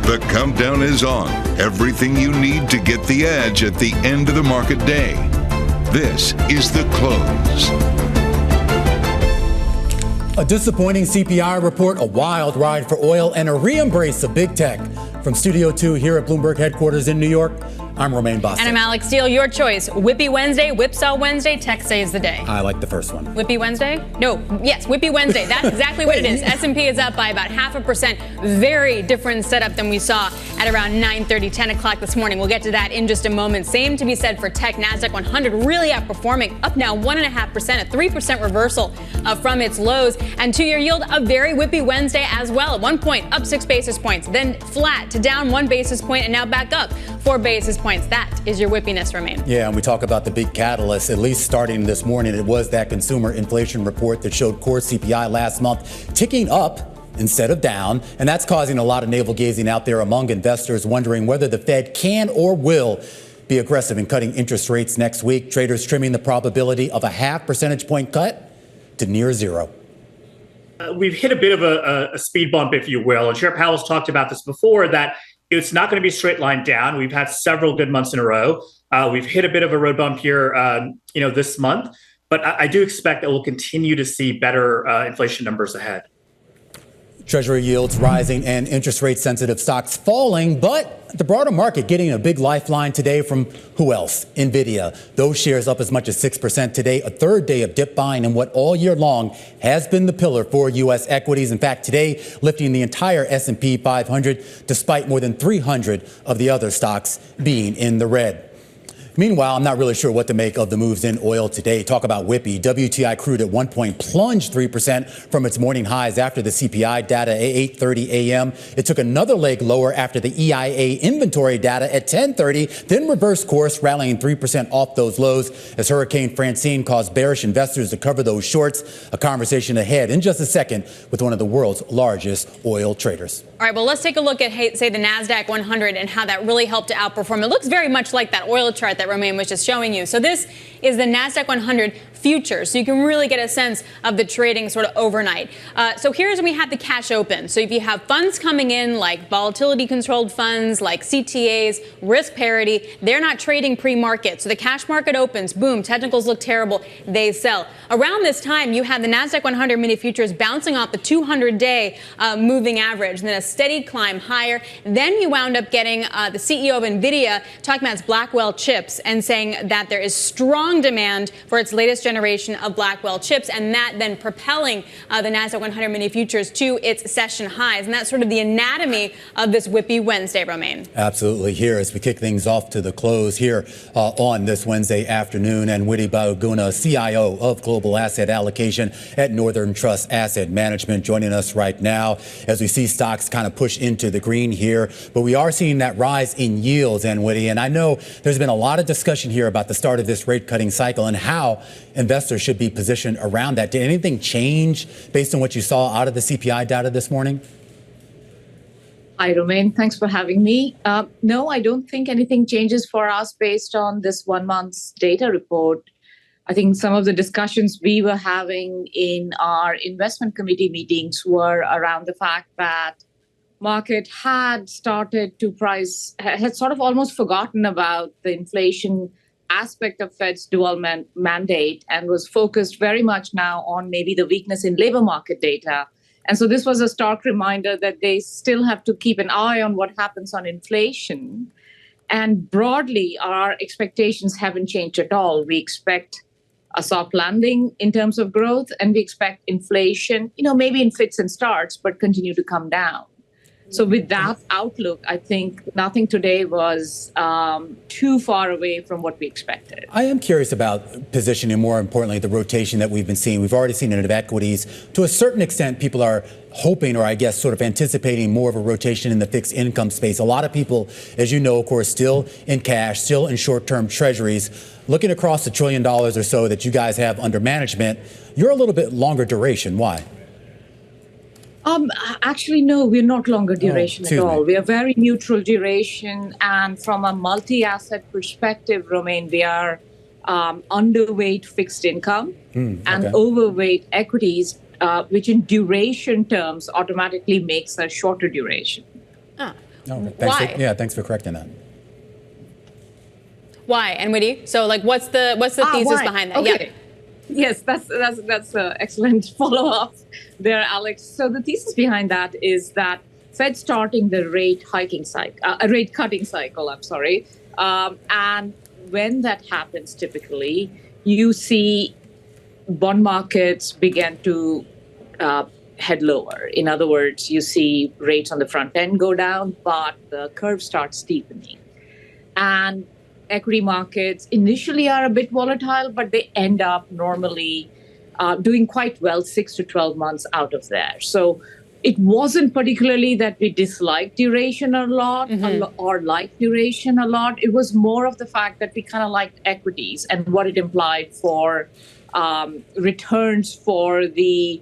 The countdown is on. Everything you need to get the edge at the end of the market day. This is The Close. A disappointing CPI report, a wild ride for oil, and a re-embrace of big tech. From Studio 2 here at Bloomberg headquarters in New York, I'm Romaine Boston. And I'm Alex Steele. Your choice. Whippy Wednesday, Whipsaw Wednesday, Tech Saves the Day. I like the first one. Whippy Wednesday? No, yes, Whippy Wednesday. That's exactly what it is. S&P is up by about 0.5%. Very different setup than we saw at around 9:30, 10 o'clock this morning. We'll get to that in just a moment. Same to be said for tech. NASDAQ 100 really outperforming, up now 1.5%, a 3% reversal from its lows. And two-year yield, a very whippy Wednesday as well. At one point, up 6 basis points, then flat to down 1 basis point, and now back up 4 basis points. That is your whippiness, Romaine. Yeah, and we talk about the big catalyst, at least starting this morning. It was that consumer inflation report that showed core CPI last month ticking up instead of down. And that's causing a lot of navel-gazing out there among investors, wondering whether the Fed can or will be aggressive in cutting interest rates next week. Traders trimming the probability of a 0.5 percentage point cut to near zero. We've hit a bit of a speed bump, if you will. And Chair Powell's talked about this before, that it's not going to be a straight line down. We've had several good months in a row. We've hit a bit of a road bump here, this month. But I do expect that we'll continue to see better inflation numbers ahead. Treasury yields rising and interest rate sensitive stocks falling, but the broader market getting a big lifeline today from who else? Nvidia. Those shares up as much as 6% today, a third day of dip buying in what all year long has been the pillar for U.S. equities. In fact, today lifting the entire S&P 500 despite more than 300 of the other stocks being in the red. Meanwhile, I'm not really sure what to make of the moves in oil today. Talk about whippy. WTI crude at one point plunged 3% from its morning highs after the CPI data at 8:30 a.m. It took another leg lower after the EIA inventory data at 10:30, then reversed course, rallying 3% off those lows as Hurricane Francine caused bearish investors to cover those shorts. A conversation ahead in just a second with one of the world's largest oil traders. All right, well, let's take a look at, say, the NASDAQ 100 and how that really helped to outperform. It looks very much like that oil chart that Romaine was just showing you. So this is the NASDAQ 100 futures. So you can really get a sense of the trading sort of overnight. So here's when we have the cash open. So if you have funds coming in like volatility controlled funds, like CTAs, risk parity, they're not trading pre-market. So the cash market opens, boom, technicals look terrible, they sell. Around this time, you have the NASDAQ 100 mini futures bouncing off the 200-day moving average, and then a steady climb higher. Then you wound up getting the CEO of NVIDIA talking about its Blackwell chips and saying that there is strong demand for its latest generation of Blackwell chips, and that then propelling the NASDAQ 100 mini futures to its session highs. And that's sort of the anatomy of this whippy Wednesday, Romaine. Absolutely. Here, as we kick things off to the close here on this Wednesday afternoon, Anwiti Bahuguna, CIO of Global Asset Allocation at Northern Trust Asset Management, joining us right now as we see stocks kind of push into the green here. But we are seeing that rise in yields, Anwiti, and I know there's been a lot of discussion here about the start of this rate cutting cycle and how investors should be positioned around that. Did anything change based on what you saw out of the CPI data this morning? Hi, Romaine. Thanks for having me. No, I don't think anything changes for us based on this 1 month's data report. I think some of the discussions we were having in our investment committee meetings were around the fact that market had started to price, had sort of almost forgotten about the inflation aspect of Fed's dual mandate and was focused very much now on maybe the weakness in labor market data. And so this was a stark reminder that they still have to keep an eye on what happens on inflation. And broadly, our expectations haven't changed at all. We expect a soft landing in terms of growth, and we expect inflation, maybe in fits and starts, but continue to come down. So with that outlook, I think nothing today was too far away from what we expected. I am curious about positioning, more importantly, the rotation that we've been seeing. We've already seen it in equities. To a certain extent, people are hoping, or I guess sort of anticipating, more of a rotation in the fixed income space. A lot of people, as you know, of course, still in cash, still in short-term treasuries. Looking across the $1 trillion or so that you guys have under management, you're a little bit longer duration. Why? Actually, no, we're not longer duration at all. We are very neutral duration. And from a multi-asset perspective, Romaine, we are underweight fixed income and overweight equities, which in duration terms automatically makes a shorter duration. Why? Thanks for correcting that. Why, Anwiti? So, like, what's the thesis behind that? Okay. Yeah. Yes, that's an excellent follow-up there, Alex. So the thesis behind that is that Fed starting the rate cutting cycle. And when that happens, typically you see bond markets begin to head lower. In other words, you see rates on the front end go down, but the curve starts steepening. And equity markets initially are a bit volatile, but they end up normally doing quite well 6 to 12 months out of there. So it wasn't particularly that we disliked duration a lot or liked duration a lot. It was more of the fact that we kind of liked equities and what it implied for returns for the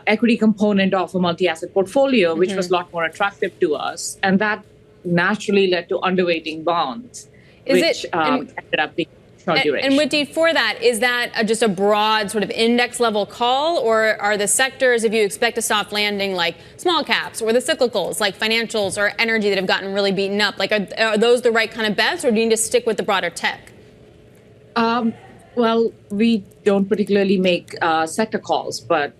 equity component of a multi-asset portfolio, which was a lot more attractive to us. And that naturally led to underweighting bonds, which ended up being short duration. And Whitty, for that, is that just a broad sort of index level call, or are the sectors, if you expect a soft landing, like small caps or the cyclicals, like financials or energy that have gotten really beaten up, like are those the right kind of bets, or do you need to stick with the broader tech? Well, we don't particularly make sector calls, but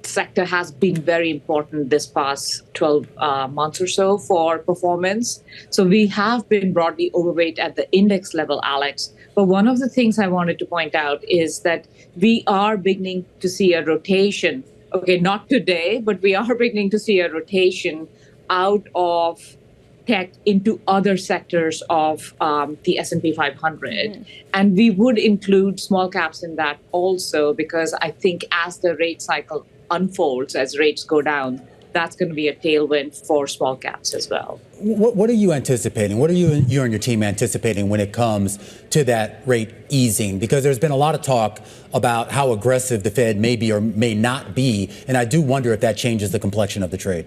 sector has been very important this past 12 months or so for performance. So we have been broadly overweight at the index level, Alex. But one of the things I wanted to point out is that we are beginning to see a rotation. Okay, not today, but we are beginning to see a rotation out of tech into other sectors of the S&P 500. And we would include small caps in that also, because I think as the rate cycle unfolds, as rates go down, that's going to be a tailwind for small caps as well. What are you anticipating? What are you and your team anticipating when it comes to that rate easing? Because there's been a lot of talk about how aggressive the Fed may be or may not be, and I do wonder if that changes the complexion of the trade.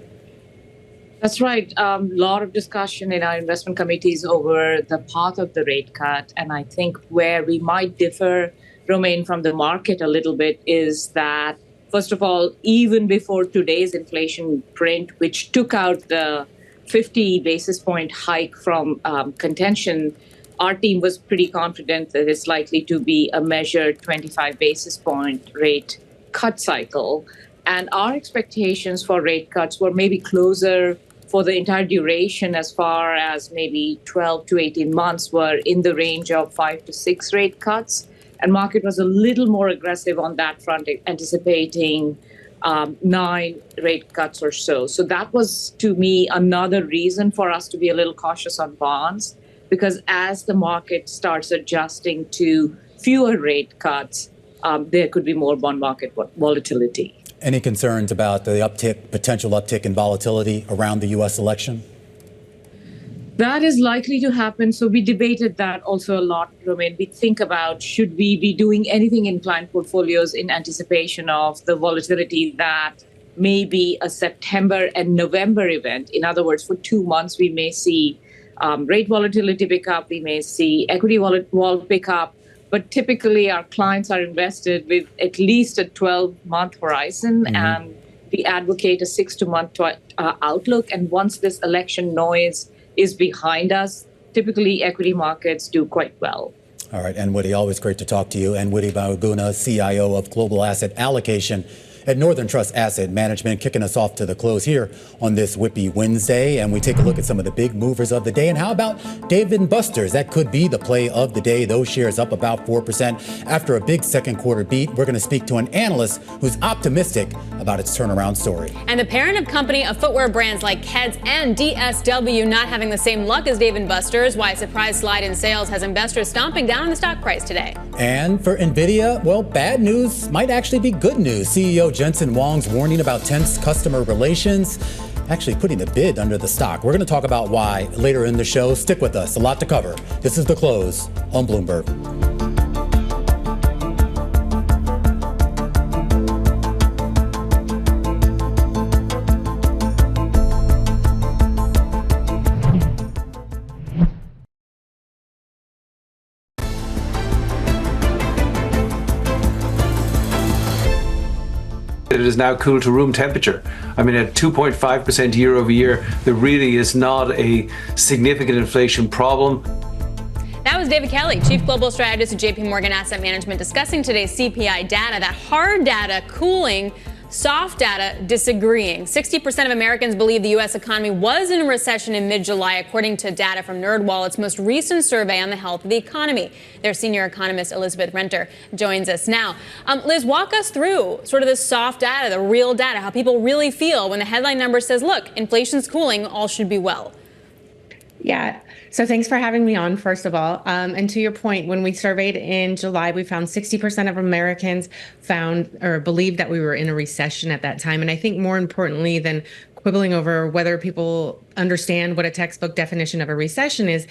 That's right. A lot of discussion in our investment committees over the path of the rate cut. And I think where we might differ, Romain, from the market a little bit is that, first of all, even before today's inflation print, which took out the 50 basis point hike from contention, our team was pretty confident that it's likely to be a measured 25 basis point rate cut cycle. And our expectations for rate cuts were maybe closer for the entire duration, as far as maybe 12 to 18 months, were in the range of 5 to 6 rate cuts. And market was a little more aggressive on that front, anticipating 9 rate cuts or so. So that was, to me, another reason for us to be a little cautious on bonds, because as the market starts adjusting to fewer rate cuts, there could be more bond market volatility. Any concerns about the potential uptick in volatility around the U.S. election? That is likely to happen. So we debated that also a lot, Romain. We think about, should we be doing anything in client portfolios in anticipation of the volatility that may be a September and November event? In other words, for 2 months, we may see rate volatility pick up. We may see equity vol pick up. But typically, our clients are invested with at least a 12-month horizon, and we advocate a 6-month outlook. And once this election noise is behind us, typically equity markets do quite well. All right, Anwiti, always great to talk to you. Anwiti Bahuguna, CIO of Global Asset Allocation at Northern Trust Asset Management, kicking us off to the close here on this Whippy Wednesday. And we take a look at some of the big movers of the day. And how about Dave & Buster's? That could be the play of the day. Those shares up about 4% after a big second quarter beat. We're going to speak to an analyst who's optimistic about its turnaround story. And the parent of company of footwear brands like Keds and DSW not having the same luck as Dave & Buster's. Why a surprise slide in sales has investors stomping down on the stock price today. And for NVIDIA, well, bad news might actually be good news. CEO Jensen Huang's warning about tense customer relations, actually putting the bid under the stock. We're going to talk about why later in the show. Stick with us. A lot to cover. This is The Close on Bloomberg. It is now cooled to room temperature. I mean, at 2.5% year over year, there really is not a significant inflation problem. That was David Kelly, Chief Global Strategist at JP Morgan Asset Management, discussing today's CPI data, that hard data cooling, soft data disagreeing. 60% of Americans believe the U.S. economy was in a recession in mid-July, according to data from Nerdwallet's most recent survey on the health of the economy. Their senior economist, Elizabeth Renter, joins us now. Liz, walk us through sort of the soft data, the real data, how people really feel when the headline number says, look, inflation's cooling, all should be well. Yeah. So thanks for having me on, first of all. And to your point, when we surveyed in July, we found 60% of Americans found or believed that we were in a recession at that time. And I think more importantly than quibbling over whether people understand what a textbook definition of a recession is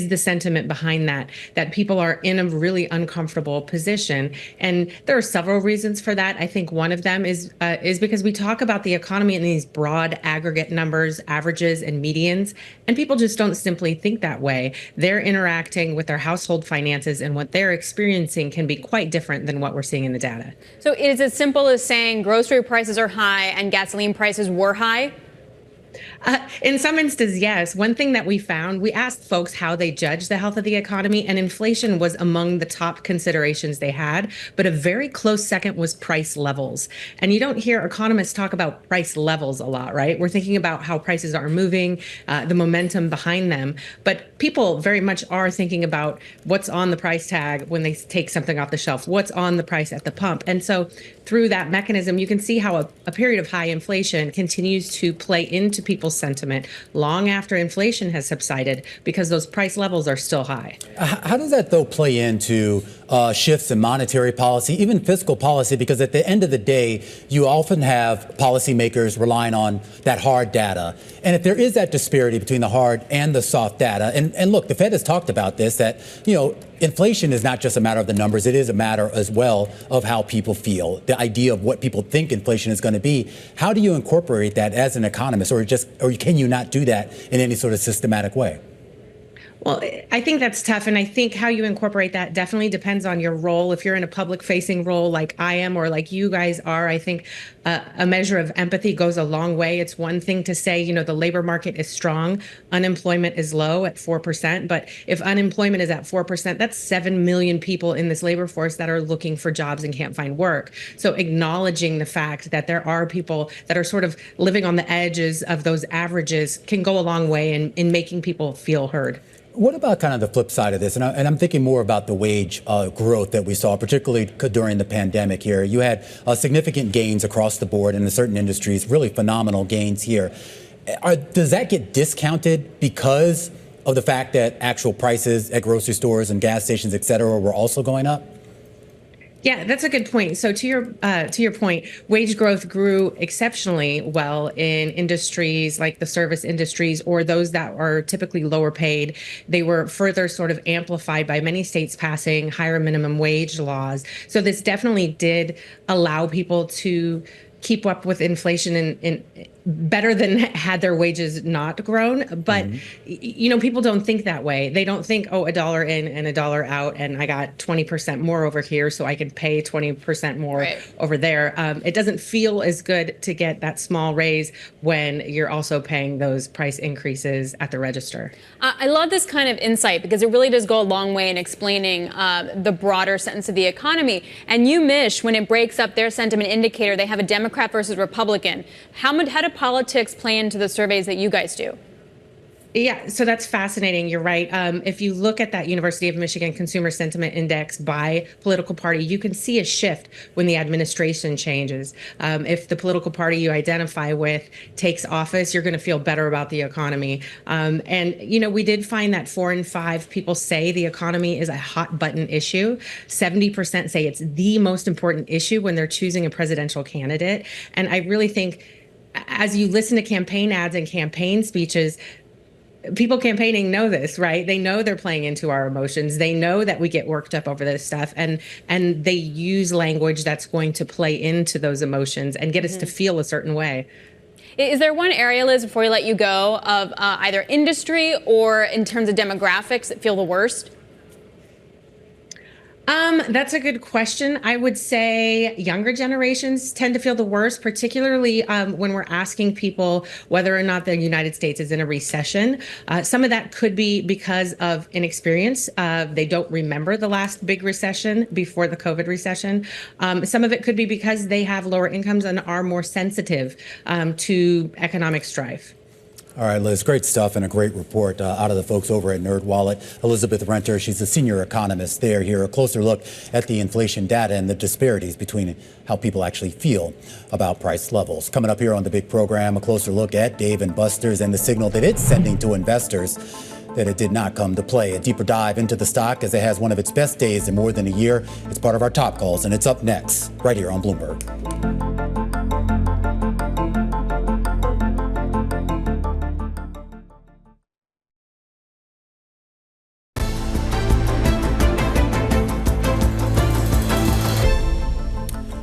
the sentiment behind that people are in a really uncomfortable position. And there are several reasons for that. I think one of them is because we talk about the economy in these broad aggregate numbers, averages and medians, and people just don't simply think that way. They're interacting with their household finances, and what they're experiencing can be quite different than what we're seeing in the data. So is it as simple as saying grocery prices are high and gasoline prices were high? In some instances, yes. One thing that we found, we asked folks how they judge the health of the economy, and inflation was among the top considerations they had. But a very close second was price levels. And you don't hear economists talk about price levels a lot, right? We're thinking about how prices are moving, the momentum behind them. But people very much are thinking about what's on the price tag when they take something off the shelf, what's on the price at the pump. And so through that mechanism, you can see how a period of high inflation continues to play into people's sentiment long after inflation has subsided, because those price levels are still high. How does that, though, play into shifts in monetary policy, even fiscal policy? Because at the end of the day, you often have policymakers relying on that hard data. And if there is that disparity between the hard and the soft data, and look, the Fed has talked about this, that, inflation is not just a matter of the numbers. It is a matter as well of how people feel, the idea of what people think inflation is going to be. How do you incorporate that as an economist, or can you not do that in any sort of systematic way? Well, I think that's tough. And I think how you incorporate that definitely depends on your role. If you're in a public facing role like I am or like you guys are, I think a measure of empathy goes a long way. It's one thing to say, the labor market is strong, unemployment is low at 4%. But if unemployment is at 4%, that's 7 million people in this labor force that are looking for jobs and can't find work. So acknowledging the fact that there are people that are sort of living on the edges of those averages can go a long way in making people feel heard. What about kind of the flip side of this? And I'm thinking more about the wage growth that we saw, particularly during the pandemic here. You had significant gains across the board in certain industries, really phenomenal gains here. Does that get discounted because of the fact that actual prices at grocery stores and gas stations, et cetera, were also going up? Yeah, that's a good point. So to your point, wage growth grew exceptionally well in industries like the service industries or those that are typically lower paid. They were further sort of amplified by many states passing higher minimum wage laws. So this definitely did allow people to keep up with inflation in better than had their wages not grown. But, people don't think that way. They don't think, a dollar in and a dollar out, and I got 20% more over here, so I can pay 20% more over there. It doesn't feel as good to get that small raise when you're also paying those price increases at the register. I love this kind of insight because it really does go a long way in explaining the broader sense of the economy. And UMich, when it breaks up their sentiment indicator, they have a Democrat versus Republican. How do politics play into the surveys that you guys do? Yeah, so that's fascinating. You're right. If you look at that University of Michigan Consumer Sentiment Index by political party, you can see a shift when the administration changes. If the political party you identify with takes office, you're going to feel better about the economy. And we did find that 4 in 5 people say the economy is a hot button issue. 70% say it's the most important issue when they're choosing a presidential candidate. And I really think as you listen to campaign ads and campaign speeches, people campaigning know this, right? They know they're playing into our emotions. They know that we get worked up over this stuff, and they use language that's going to play into those emotions and get us to feel a certain way. Is there one area, Liz, before we let you go, of either industry or in terms of demographics that feel the worst? That's a good question. I would say younger generations tend to feel the worst, particularly when we're asking people whether or not the United States is in a recession. Some of that could be because of inexperience. They don't remember the last big recession before the COVID recession. Some of it could be because they have lower incomes and are more sensitive to economic strife. All right, Liz, great stuff and a great report out of the folks over at Nerdwallet. Elizabeth Renter, she's a senior economist there. Here, a closer look at the inflation data and the disparities between how people actually feel about price levels. Coming up here on the big program, a closer look at Dave & Buster's and the signal that it's sending to investors that it did not come to play. A deeper dive into the stock as it has one of its best days in more than a year. It's part of our top calls, and it's up next, right here on Bloomberg.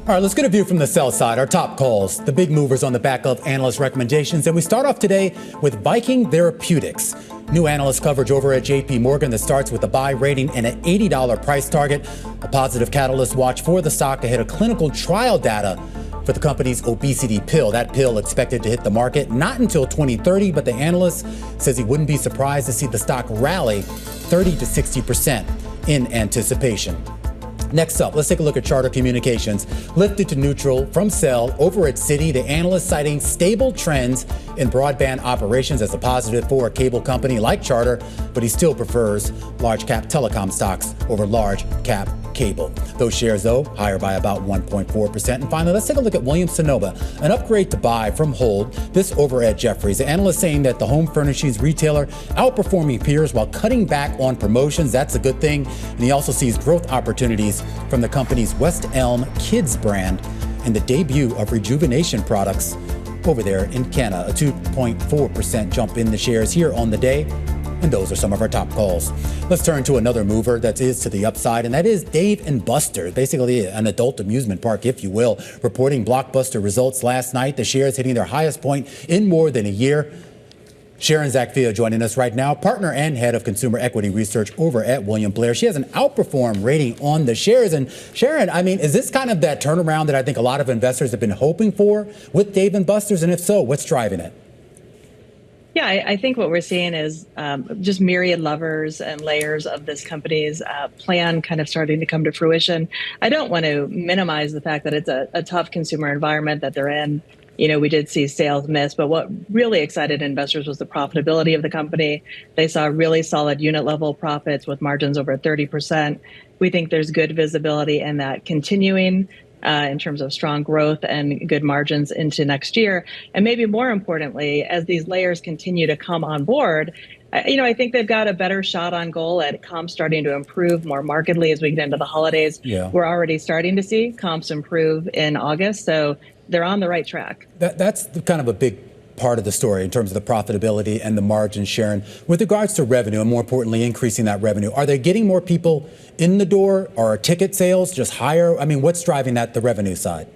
All right, let's get a view from the sell side. Our top calls, the big movers on the back of analyst recommendations. And we start off today with Viking Therapeutics. New analyst coverage over at JP Morgan that starts with a buy rating and an $80 price target. A positive catalyst watch for the stock ahead of clinical trial data for the company's obesity pill. That pill expected to hit the market not until 2030, but the analyst says he wouldn't be surprised to see the stock rally 30 to 60% in anticipation. Next up, let's take a look at Charter Communications. Lifted to neutral from sell over at Citi, the analyst citing stable trends in broadband operations as a positive for a cable company like Charter, but he still prefers large cap telecom stocks over large cap cable. Those shares, though, higher by about 1.4%. And finally, let's take a look at Williams-Sonoma, an upgrade to buy from hold. This over at Jefferies. The analyst saying that the home furnishings retailer outperforming peers while cutting back on promotions. That's a good thing. And he also sees growth opportunities from the company's West Elm Kids brand and the debut of rejuvenation products over there in Canada. A 2.4% jump in the shares here on the day. And those are some of our top calls. Let's turn to another mover that is to the upside, and that is Dave & Buster's, basically an adult amusement park, if you will, reporting blockbuster results last night. The shares hitting their highest point in more than a year. Sharon Zackfia joining us right now, partner and head of consumer equity research over at William Blair. She has an outperform rating on the shares. And Sharon, I mean, is this kind of that turnaround that I think a lot of investors have been hoping for with Dave & Buster's? And if so, what's driving it? Yeah, I think what we're seeing is just myriad levers and layers of this company's plan kind of starting to come to fruition. I don't want to minimize the fact that it's a tough consumer environment that they're in. You know, we did see sales miss, but what really excited investors was the profitability of the company. They saw really solid unit level profits with margins over 30%. We think there's good visibility in that continuing in terms of strong growth and good margins into next year. And maybe more importantly, as these layers continue to come on board, I think they've got a better shot on goal at comps starting to improve more markedly as we get into the holidays. Yeah. We're already starting to see comps improve in August, so they're on the right track. That's kind of a big part of the story in terms of the profitability and the margin, Sharon. With regards to revenue, and more importantly, increasing that revenue, are they getting more people in the door? Or are ticket sales just higher? I mean, what's driving that, the revenue side?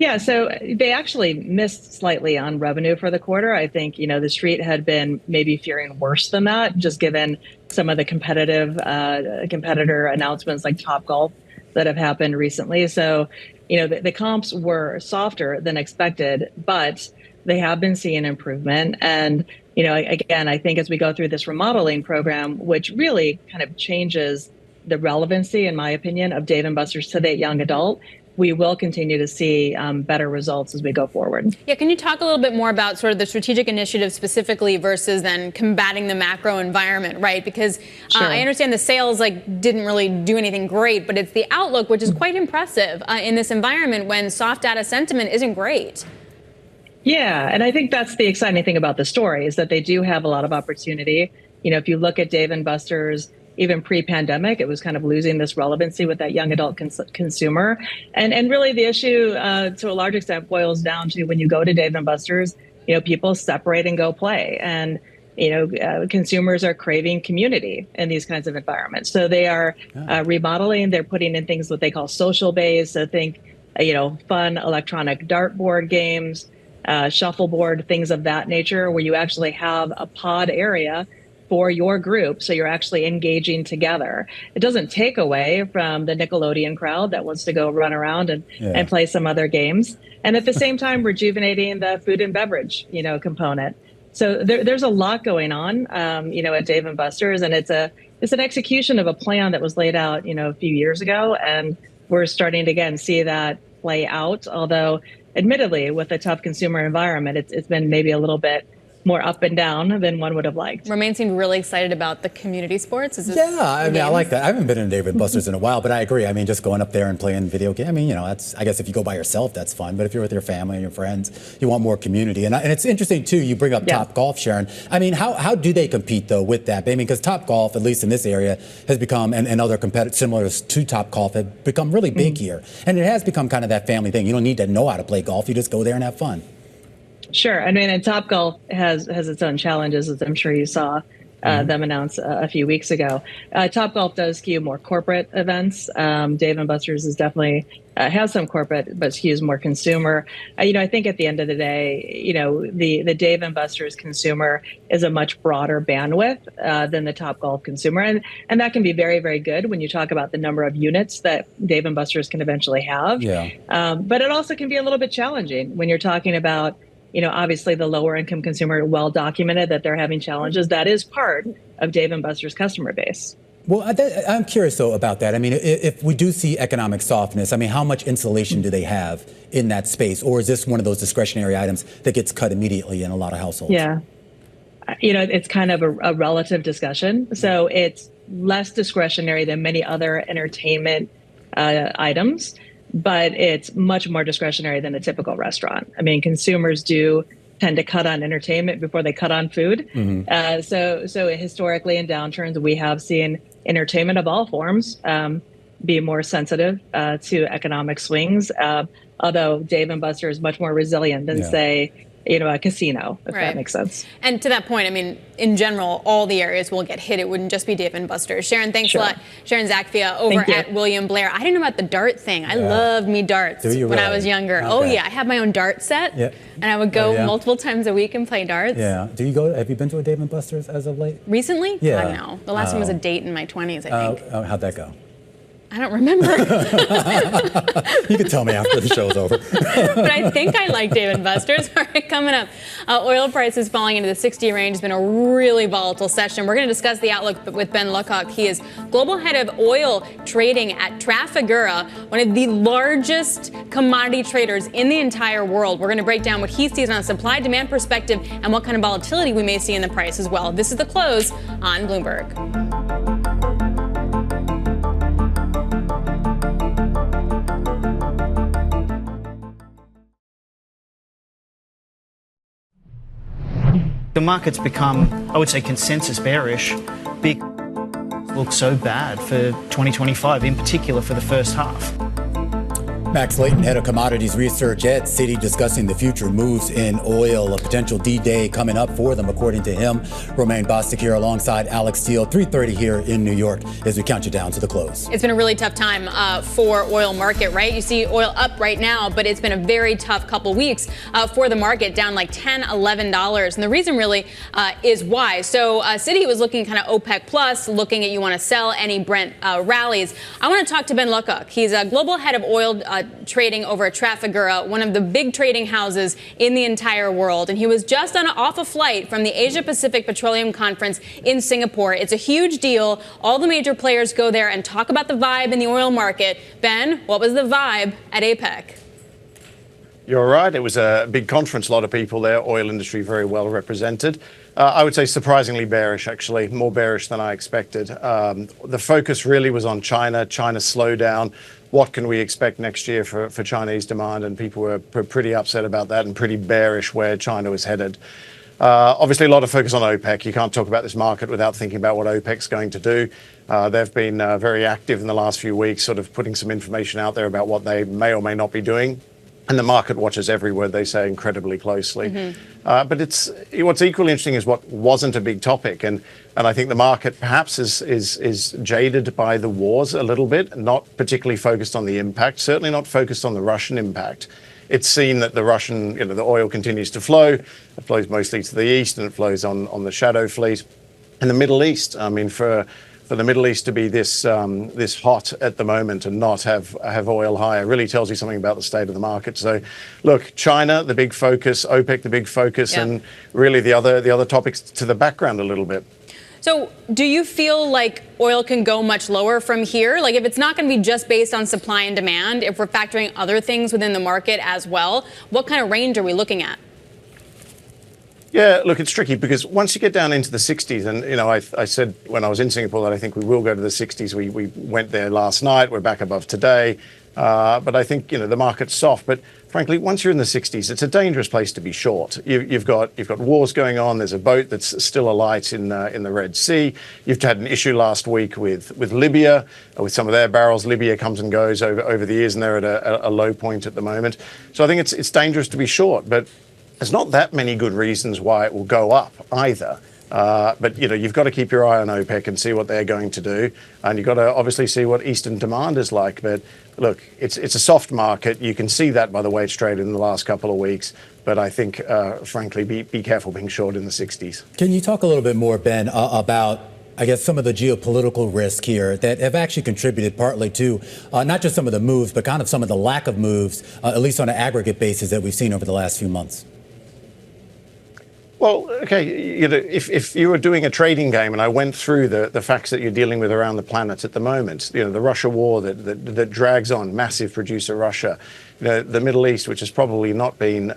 Yeah, so they actually missed slightly on revenue for the quarter. I think, the street had been maybe fearing worse than that, just given some of the competitor announcements like Topgolf that have happened recently. So, the comps were softer than expected, but they have been seeing improvement. And, again, I think as we go through this remodeling program, which really kind of changes the relevancy, in my opinion, of Dave & Buster's to that young adult, we will continue to see better results as we go forward. Yeah, can you talk a little bit more about sort of the strategic initiative specifically versus then combating the macro environment, right? Because sure. I understand the sales didn't really do anything great, but it's the outlook, which is quite impressive in this environment when soft data sentiment isn't great. Yeah, and I think that's the exciting thing about the story is that they do have a lot of opportunity. If you look at Dave & Buster's, even pre-pandemic, it was kind of losing this relevancy with that young adult consumer. And really the issue to a large extent boils down to when you go to Dave & Buster's, people separate and go play. And, consumers are craving community in these kinds of environments. So they are remodeling, they're putting in things what they call social bays. So think, fun electronic dartboard games, shuffleboard, things of that nature, where you actually have a pod area for your group. So you're actually engaging together. It doesn't take away from the Nickelodeon crowd that wants to go run around and play some other games. And at the same time, rejuvenating the food and beverage, component. So there's a lot going on, at Dave & Buster's, and it's an execution of a plan that was laid out, a few years ago. And we're starting to, again, see that play out. Although, admittedly, with a tough consumer environment, it's been maybe a little bit more up and down than one would have liked. Romain seemed really excited about the community sports. I like that. I haven't been in Dave & Buster's in a while, but I agree. I mean, just going up there and playing video games. I mean, that's, I guess if you go by yourself, that's fun. But if you're with your family and your friends, you want more community. And it's interesting, too, you bring up Top Golf, Sharon. I mean, how do they compete, though, with that? I mean, because Top Golf, at least in this area, has become, and other competitors similar to Top Golf, have become really big here. And it has become kind of that family thing. You don't need to know how to play golf. You just go there and have fun. Sure. I mean, and Topgolf has its own challenges, as I'm sure you saw them announce a few weeks ago. Topgolf does skew more corporate events. Dave & Buster's is definitely has some corporate, but skews more consumer. I think at the end of the day, the Dave & Buster's consumer is a much broader bandwidth than the Topgolf consumer. And that can be very, very good when you talk about the number of units that Dave & Buster's can eventually have. But it also can be a little bit challenging when you're talking about obviously the lower income consumer, well documented that they're having challenges. That is part of Dave & Buster's customer base. Well, I'm curious, though, about that. I mean, if we do see economic softness, I mean, how much insulation do they have in that space? Or is this one of those discretionary items that gets cut immediately in a lot of households? Yeah. It's kind of a relative discussion. So it's less discretionary than many other entertainment items, but it's much more discretionary than a typical restaurant. I mean, consumers do tend to cut on entertainment before they cut on food. So historically in downturns, we have seen entertainment of all forms be more sensitive to economic swings. Although Dave & Buster is much more resilient than, say, a casino, if that makes sense. And to that point, I mean, in general, all the areas will get hit. It wouldn't just be Dave & Buster's. Sharon, thanks a lot. Sharon Zackfia over at William Blair. I didn't know about the dart thing. I loved me darts when I was younger. I had my own dart set, and I would go multiple times a week and play darts. Do you go? Have you been to a Dave & Buster's as of late? Recently? I know. The last one was a date in my 20s, I think. How'd that go? I don't remember. You can tell me after the show's over. But I think I like Dave & Buster's. All right, coming up, oil prices falling into the 60 range. It's been a really volatile session. We're going to discuss the outlook with Ben Luckock. He is global head of oil trading at Trafigura, one of the largest commodity traders in the entire world. We're going to break down what he sees on a supply-demand perspective and what kind of volatility we may see in the price as well. This is The Close on Bloomberg. The market's become, I would say, consensus bearish. Big looks so bad for 2025, in particular for the first half. Max Layton, head of commodities research at Citi, discussing the future moves in oil, a potential D-Day coming up for them, according to him. Romain Bostic here alongside Alex Steele, 3:30 here in New York, as we count you down to the close. It's been a really tough time for oil market, right? You see oil up right now, but it's been a very tough couple weeks for the market, down like $10, $11. And the reason really is why. So Citi was looking kind of OPEC plus, looking at you want to sell any Brent rallies. I want to talk to Ben Luckock. He's a global head of oil trading over at Trafigura, one of the big trading houses in the entire world. And he was just off a flight from the Asia Pacific Petroleum Conference in Singapore. It's a huge deal. All the major players go there and talk about the vibe in the oil market. Ben, what was the vibe at APEC? You're right. It was a big conference. A lot of people there. Oil industry very well represented. I would say surprisingly bearish, actually, more bearish than I expected. The focus really was on China, China's slowdown. What can we expect next year for Chinese demand? And people were pretty upset about that and pretty bearish where China was headed. Obviously, a lot of focus on OPEC. You can't talk about this market without thinking about what OPEC's going to do. They've been very active in the last few weeks, sort of putting some information out there about what they may or may not be doing. And the market watches every word they say incredibly closely. But what's equally interesting is what wasn't a big topic. And I think the market perhaps is jaded by the wars a little bit, not particularly focused on the impact, certainly not focused on the Russian impact. It's seen that the Russian, the oil continues to flow. It flows mostly to the east and it flows on the shadow fleet. And the Middle East, I mean, for the Middle East to be this hot at the moment and not have oil higher really tells you something about the state of the market. So, look, China, the big focus, OPEC, the big focus, and really the other topics to the background a little bit. So do you feel like oil can go much lower from here? Like if it's not going to be just based on supply and demand, if we're factoring other things within the market as well, what kind of range are we looking at? Yeah, look, it's tricky because once you get down into the 60s, and, you know, I said when I was in Singapore that I think we will go to the 60s. We went there last night. We're back above today. But I think, you know, the market's soft. But frankly, once you're in the 60s, it's a dangerous place to be short. You've got wars going on. There's a boat that's still alight in the Red Sea. You've had an issue last week with Libya, with some of their barrels. Libya comes and goes over the years, and they're at a low point at the moment. So I think it's dangerous to be short. But there's not that many good reasons why it will go up either. But, you know, you've got to keep your eye on OPEC and see what they're going to do. And you've got to obviously see what Eastern demand is like. But look, it's a soft market. You can see that by the way it's traded in the last couple of weeks. But I think, frankly, be careful being short in the 60s. Can you talk a little bit more, Ben, about, I guess, some of the geopolitical risk here that have actually contributed partly to not just some of the moves, but kind of some of the lack of moves, at least on an aggregate basis that we've seen over the last few months? Well, okay, you know, if you were doing a trading game and I went through the facts that you're dealing with around the planet at the moment, you know, the Russia war that drags on, massive producer Russia, you know, the Middle East, which has probably not been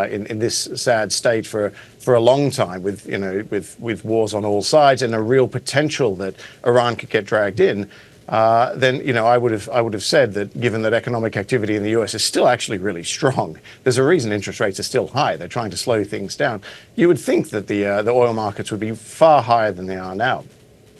in this sad state for a long time, with wars on all sides and a real potential that Iran could get dragged in. Then, you know, I would have said that given that economic activity in the US is still actually really strong, there's a reason interest rates are still high. They're trying to slow things down. You would think that the oil markets would be far higher than they are now.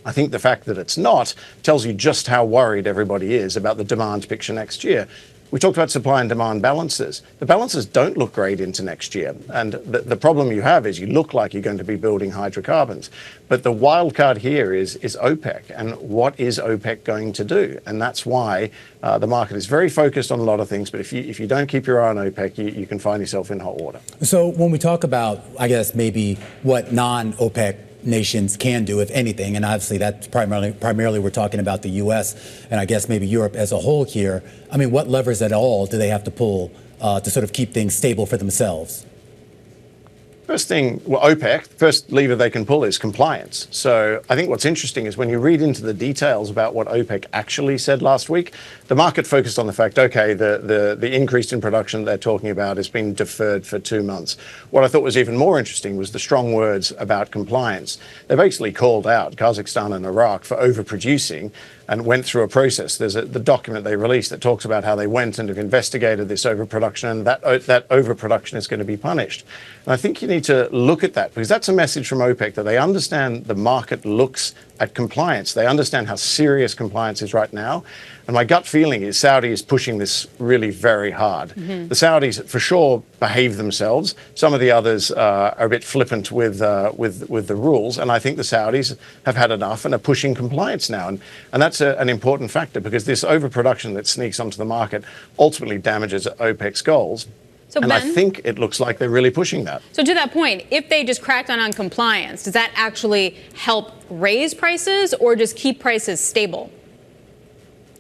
I think the fact that it's not tells you just how worried everybody is about the demand picture next year. We talked about supply and demand balances. The balances don't look great into next year. And the problem you have is you look like you're going to be building hydrocarbons. But the wild card here is OPEC. And what is OPEC going to do? And that's why the market is very focused on a lot of things. But if you don't keep your eye on OPEC, you can find yourself in hot water. So when we talk about, I guess, maybe what non-OPEC nations can do, if anything, and obviously that's primarily we're talking about the U.S. and I guess maybe Europe as a whole here. I mean, what levers at all do they have to pull to sort of keep things stable for themselves? First thing, well, OPEC, the first lever they can pull is compliance. So I think what's interesting is when you read into the details about what OPEC actually said last week, the market focused on the fact, okay, the increase in production they're talking about has been deferred for 2 months. What I thought was even more interesting was the strong words about compliance. They basically called out Kazakhstan and Iraq for overproducing and went through a process. There's the document they released that talks about how they went and have investigated this overproduction, and that overproduction is going to be punished. And I think you need to look at that because that's a message from OPEC that they understand the market looks at compliance. They understand how serious compliance is right now. And my gut feeling is Saudi is pushing this really very hard. Mm-hmm. The Saudis, for sure, behave themselves. Some of the others are a bit flippant with the rules. And I think the Saudis have had enough and are pushing compliance now. And that's an important factor because this overproduction that sneaks onto the market ultimately damages OPEC's goals. So and Ben, I think it looks like they're really pushing that. So to that point, if they just cracked on compliance, does that actually help raise prices or just keep prices stable?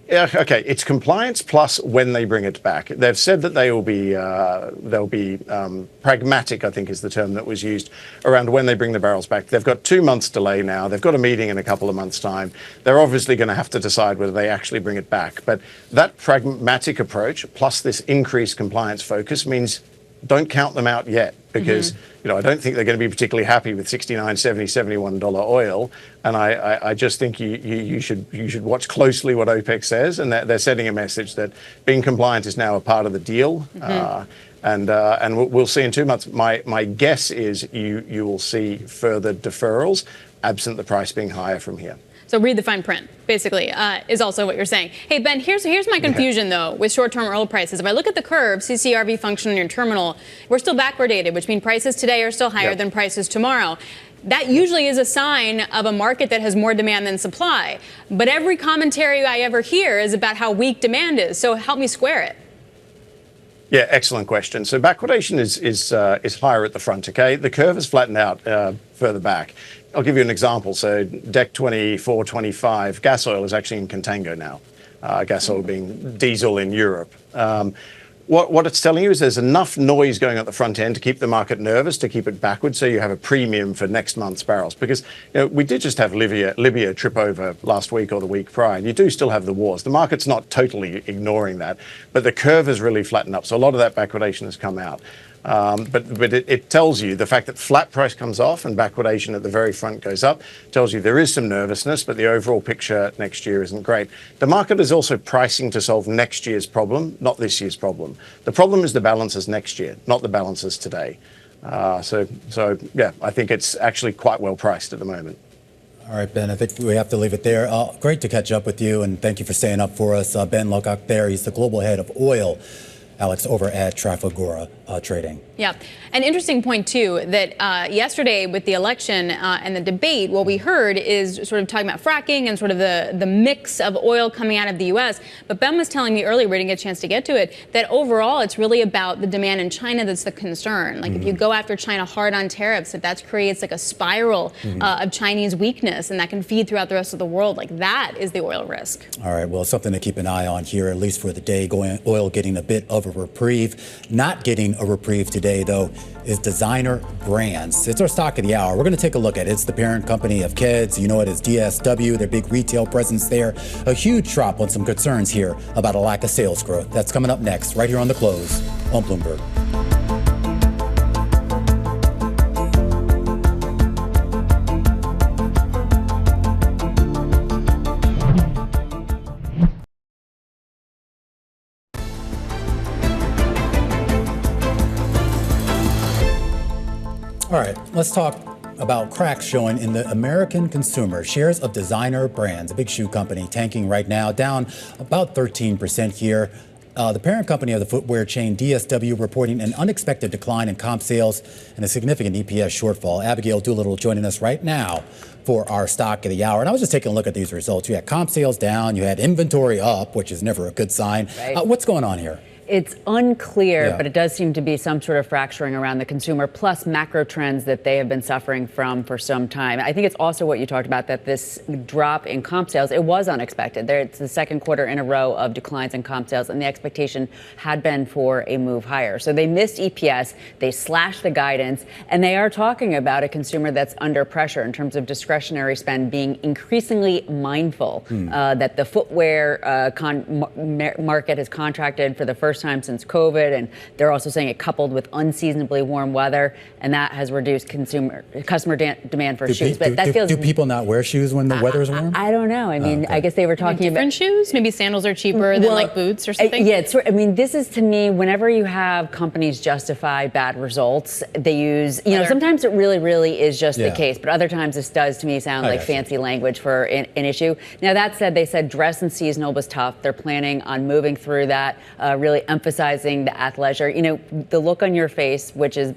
Yeah, okay. It's compliance plus when they bring it back. They've said that they'll be pragmatic, I think is the term that was used, around when they bring the barrels back. They've got 2 months delay now. They've got a meeting in a couple of months' time. They're obviously going to have to decide whether they actually bring it back. But that pragmatic approach plus this increased compliance focus means don't count them out yet because, you know, I don't think they're going to be particularly happy with $69, $70, $71 oil. And I just think you should watch closely what OPEC says. And they're sending a message that being compliant is now a part of the deal. And we'll see in 2 months. My guess is you will see further deferrals absent the price being higher from here. So read the fine print, basically, is also what you're saying. Hey, Ben, here's my confusion, though, with short-term oil prices. If I look at the curve, CCRV function in your terminal, we're still backwardated, which means prices today are still higher than prices tomorrow. That usually is a sign of a market that has more demand than supply. But every commentary I ever hear is about how weak demand is. So help me square it. Yeah, excellent question. So backwardation is higher at the front. Okay, the curve has flattened out further back. I'll give you an example. So deck 24, 25, gas oil is actually in contango now. Gas oil being diesel in Europe. What it's telling you is there's enough noise going at the front end to keep the market nervous, to keep it backwards, so you have a premium for next month's barrels. Because we did just have Libya trip over last week or the week prior, and you do still have the wars. The market's not totally ignoring that, but the curve has really flattened up. So a lot of that backwardation has come out. But it tells you the fact that flat price comes off and backwardation at the very front goes up, tells you there is some nervousness, but the overall picture next year isn't great. The market is also pricing to solve next year's problem, not this year's problem. The problem is the balances next year, not the balances today. So yeah, I think it's actually quite well priced at the moment. All right, Ben, I think we have to leave it there. Great to catch up with you, and thank you for staying up for us. Ben Luckock there, he's the global head of oil. Alex, over at Trafigura Trading. Yeah, an interesting point, too, that yesterday with the election and the debate, what we heard is sort of talking about fracking and sort of the mix of oil coming out of the U.S. But Ben was telling me earlier, we didn't get a chance to get to it, that overall it's really about the demand in China that's the concern. Like if you go after China hard on tariffs, if that creates like a spiral of Chinese weakness and that can feed throughout the rest of the world, like that is the oil risk. All right, well, something to keep an eye on here, at least for the day. Oil getting a bit of a reprieve. Not getting a reprieve today, though, is Designer Brands. It's our stock of the hour. We're going to take a look at it. It's the parent company of Keds. You know it as DSW, their big retail presence there. A huge drop on some concerns here about a lack of sales growth. That's coming up next, right here on The Close on Bloomberg. All right, let's talk about cracks showing in the American consumer. Shares of Designer Brands, a big shoe company, tanking right now, down about 13% here. The parent company of the footwear chain DSW reporting an unexpected decline in comp sales and a significant EPS shortfall. Abigail Doolittle joining us right now for our stock of the hour. And I was just taking a look at these results. You had comp sales down, you had inventory up, which is never a good sign. Right. What's going on here? It's unclear, but it does seem to be some sort of fracturing around the consumer, plus macro trends that they have been suffering from for some time. I think it's also what you talked about, that this drop in comp sales, it was unexpected. It's the second quarter in a row of declines in comp sales, and the expectation had been for a move higher. So they missed EPS, they slashed the guidance, and they are talking about a consumer that's under pressure in terms of discretionary spend, being increasingly mindful that the footwear market has contracted for the first time since COVID, and they're also saying it coupled with unseasonably warm weather, and that has reduced customer demand for shoes. But that feels. Do people not wear shoes when the weather is warm? I don't know. I mean, I guess they were talking about different shoes. Maybe sandals are cheaper than like boots or something. Yeah, I mean, this is to me. Whenever you have companies justify bad results, they use. You know, sometimes it really is just the case, but other times this does to me sound like fancy language for an issue. Now that said, they said dress and seasonal was tough. They're planning on moving through that. Really emphasizing the athleisure. You know, the look on your face, which is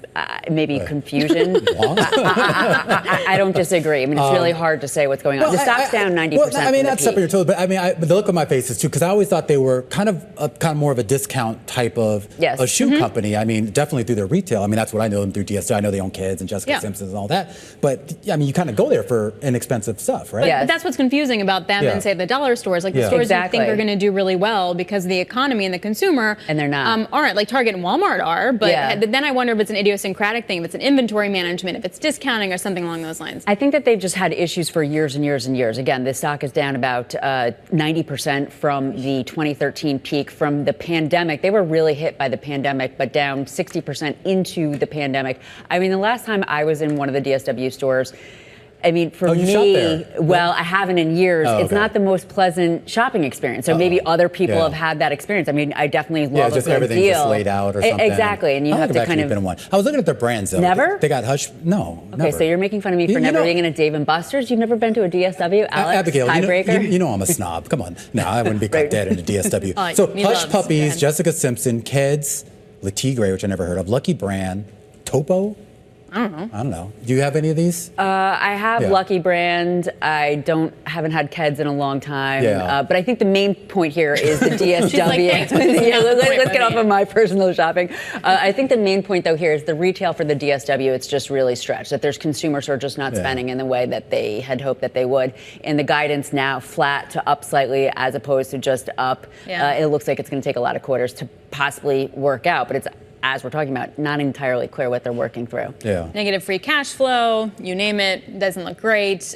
maybe confusion. I don't disagree. I mean, it's really hard to say what's going on. The stock's down 90%. Well, I mean, that's separate your toes, but I mean, the look on my face is too, because I always thought they were kind of more of a discount type of a shoe company. I mean, definitely through their retail. I mean, that's what I know them through DSW. I know they own Keds and Jessica Simpson and all that. But I mean, you kind of go there for inexpensive stuff, right? But that's what's confusing about them and say the dollar stores, like the stores you think are going to do really well because of the economy and the consumer. And they're not. Aren't. Like Target and Walmart are, but then I wonder if it's an idiosyncratic thing, if it's an inventory management, if it's discounting or something along those lines. I think that they've just had issues for years and years and years. Again, this stock is down about 90% from the 2013 peak from the pandemic. They were really hit by the pandemic, but down 60% into the pandemic. I mean, the last time I was in one of the DSW stores, I mean, for me, well, I haven't in years. It's not the most pleasant shopping experience. So maybe other people have had that experience. I mean, I definitely love just a good everything's deal. Just laid out or something. Exactly, and you have to kind of. Been one. I was looking at their brands though. Never? They got Hush. No. Okay, never. so you're making fun of me for never being in a Dave & Buster's. You've never been to a DSW, Alex? Abigail, tiebreaker. You know I'm a snob. Come on. No, I wouldn't be caught dead in a DSW. So Hush Puppies, Jessica Simpson, Keds, Le Tigre, which I never heard of, Lucky Brand, Topo. I don't know. Do you have any of these? I have Lucky Brand. I haven't had Keds in a long time. Yeah. But I think the main point here is the DSW. She's like, thanks. Let's get off of my personal shopping. I think the main point, though, here is the retail for the DSW. It's just really stretched. That there's consumers who are just not spending in the way that they had hoped that they would. And the guidance now flat to up slightly as opposed to just up. It looks like it's going to take a lot of quarters to possibly work out. But it's, as we're talking about, not entirely clear what they're working through. Negative free cash flow, you name it, doesn't look great.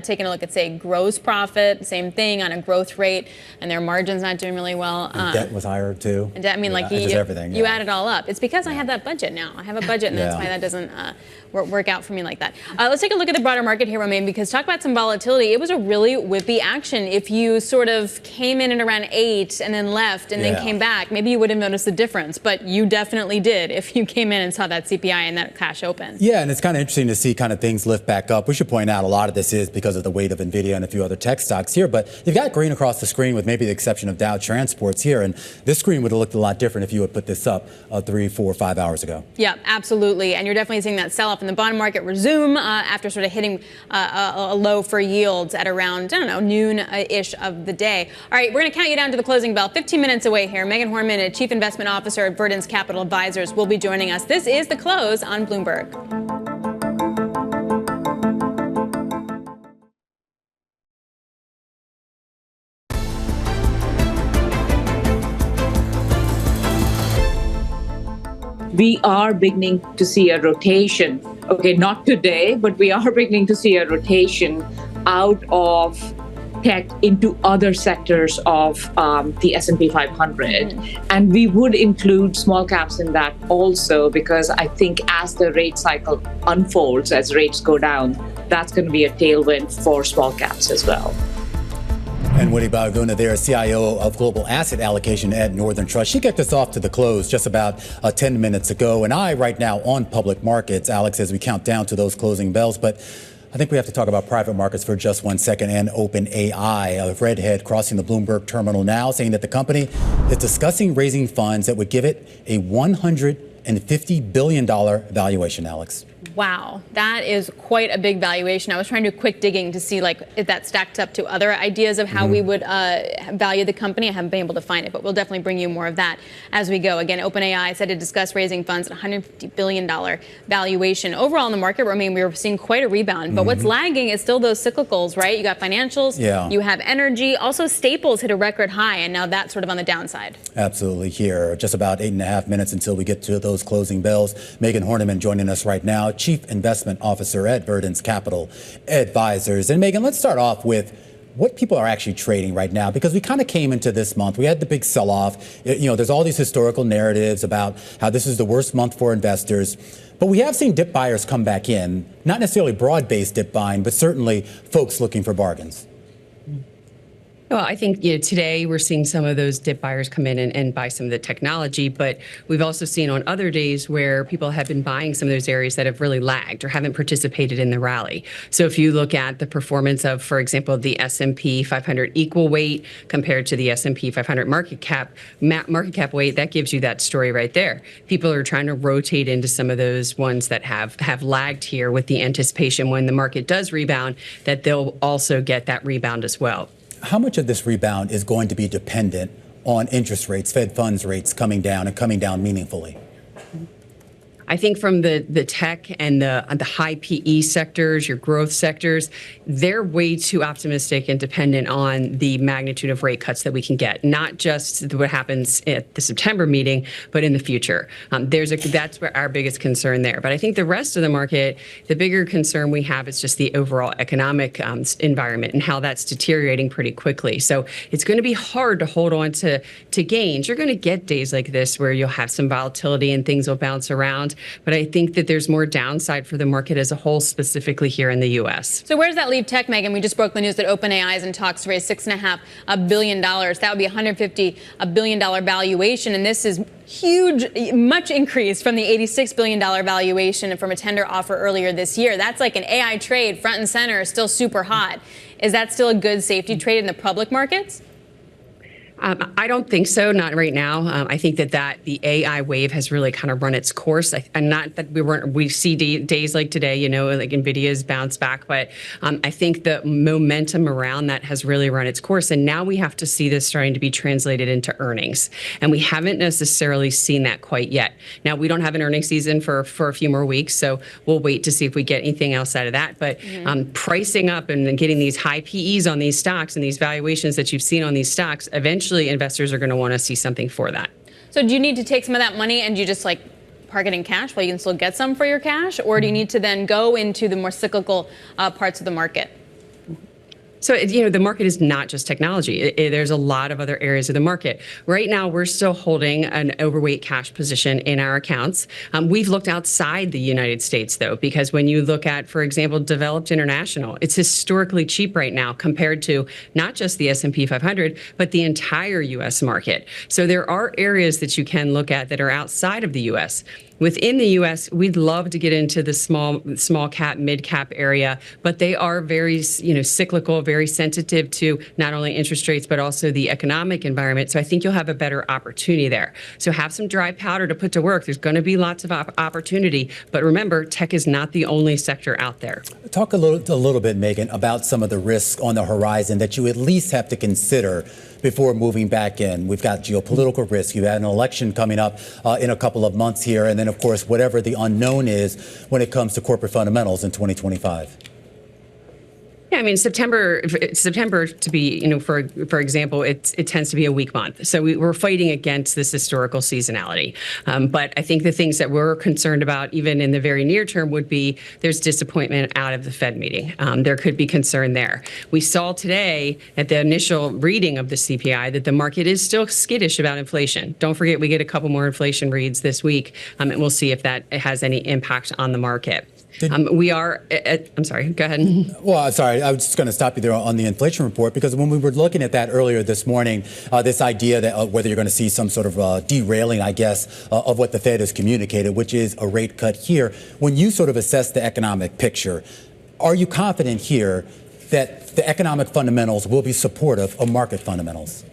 Taking a look at, say, gross profit, same thing on a growth rate, and their margin's not doing really well. Debt was higher too. And debt, I mean, everything. You add it all up. It's because I have that budget now. I have a budget, and that's why that doesn't work out for me like that. Let's take a look at the broader market here, Romain, because talk about some volatility. It was a really whippy action. If you sort of came in at around 8 and then left and then came back, maybe you would have noticed the difference, but you definitely did if you came in and saw that CPI and that cash open. Yeah, and it's kind of interesting to see kind of things lift back up. We should point out a lot of this is because of the weight of NVIDIA and a few other tech stocks here, but you've got green across the screen with maybe the exception of Dow Transports here, and this screen would have looked a lot different if you had put this up 3, 4, 5 hours ago. Yeah, absolutely, and you're definitely seeing that sell-off in the bond market resume after sort of hitting a low for yields at around, noon-ish of the day. All right, we're going to count you down to the closing bell. 15 minutes away here. Megan Horneman, Chief Investment Officer at Verdence Capital Advisors, will be joining us. This is The Close on Bloomberg. We are beginning to see a rotation. Okay, not today, but we are beginning to see a rotation out of tech into other sectors of the S&P 500. And we would include small caps in that also, because I think as the rate cycle unfolds, as rates go down, that's going to be a tailwind for small caps as well. Anwiti Bahuguna there, CIO of Global Asset Allocation at Northern Trust. She kicked us off to the close just about 10 minutes ago. And I, right now, on public markets, Alex, as we count down to those closing bells. But I think we have to talk about private markets for just 1 second and OpenAI. A redhead crossing the Bloomberg terminal now, saying that the company is discussing raising funds that would give it a $150 billion valuation, Alex. Wow, that is quite a big valuation. I was trying to do quick digging to see if that stacked up to other ideas of how we would value the company. I haven't been able to find it, but we'll definitely bring you more of that as we go. Again, OpenAI said to discuss raising funds at $150 billion valuation. Overall in the market, I mean, we were seeing quite a rebound, but what's lagging is still those cyclicals, right? You got financials, you have energy, also staples hit a record high, and now that's sort of on the downside. Absolutely. Here, just about 8.5 minutes until we get to those closing bells. Megan Horneman joining us right now, Chief Investment Officer at Verdence Capital Advisors. And Megan, let's start off with what people are actually trading right now, because we kind of came into this month. We had the big sell-off. There's all these historical narratives about how this is the worst month for investors. But we have seen dip buyers come back in, not necessarily broad-based dip buying, but certainly folks looking for bargains. Well, I think today we're seeing some of those dip buyers come in and buy some of the technology, but we've also seen on other days where people have been buying some of those areas that have really lagged or haven't participated in the rally. So if you look at the performance of, for example, the S&P 500 equal weight compared to the S&P 500 market cap weight, that gives you that story right there. People are trying to rotate into some of those ones that have lagged here with the anticipation when the market does rebound that they'll also get that rebound as well. How much of this rebound is going to be dependent on interest rates, Fed funds rates coming down and coming down meaningfully? I think from the tech and the high PE sectors, your growth sectors, they're way too optimistic and dependent on the magnitude of rate cuts that we can get, not just what happens at the September meeting, but in the future. That's where our biggest concern there. But I think the rest of the market, the bigger concern we have is just the overall economic environment and how that's deteriorating pretty quickly. So it's going to be hard to hold on to gains. You're going to get days like this where you'll have some volatility and things will bounce around. But I think that there's more downside for the market as a whole, specifically here in the U.S. So where does that leave tech, Megan? We just broke the news that OpenAI is in talks to raise $6.5 billion. That would be $150 billion valuation. And this is huge, much increase from the $86 billion valuation from a tender offer earlier this year. That's like an AI trade, front and center, still super hot. Is that still a good safety trade in the public markets? I don't think so. Not right now. I think that the AI wave has really kind of run its course. And not that we see days like today, like Nvidia's bounced back, but I think the momentum around that has really run its course. And now we have to see this starting to be translated into earnings. And we haven't necessarily seen that quite yet. Now, we don't have an earnings season for a few more weeks, so we'll wait to see if we get anything else out of that. But pricing up and getting these high PEs on these stocks and these valuations that you've seen on these stocks, eventually investors are going to want to see something for that. So do you need to take some of that money and you just park it in cash while you can still get some for your cash? Or do you need to then go into the more cyclical parts of the market? So, the market is not just technology. There's a lot of other areas of the market. Right now, we're still holding an overweight cash position in our accounts. We've looked outside the United States, though, because when you look at, for example, developed international, it's historically cheap right now compared to not just the S&P 500, but the entire U.S. market. So there are areas that you can look at that are outside of the U.S. Within the U.S., we'd love to get into the small cap, mid cap area, but they are very, cyclical, very sensitive to not only interest rates, but also the economic environment. So I think you'll have a better opportunity there. So have some dry powder to put to work. There's going to be lots of opportunity. But remember, tech is not the only sector out there. Talk a little bit, Megan, about some of the risks on the horizon that you at least have to consider before moving back in. We've got geopolitical risk. You had an election coming up in a couple of months here. And then, of course, whatever the unknown is when it comes to corporate fundamentals in 2025. Yeah, I mean, September to be, for example, it tends to be a weak month. So we're fighting against this historical seasonality. But I think the things that we're concerned about, even in the very near term, would be there's disappointment out of the Fed meeting. There could be concern there. We saw today at the initial reading of the CPI that the market is still skittish about inflation. Don't forget, we get a couple more inflation reads this week, and we'll see if that has any impact on the market. I'm sorry, go ahead. Well, sorry, I was just going to stop you there on the inflation report, because when we were looking at that earlier this morning, this idea that whether you're going to see some sort of derailing, I guess, of what the Fed has communicated, which is a rate cut here. When you sort of assess the economic picture, are you confident here that the economic fundamentals will be supportive of market fundamentals?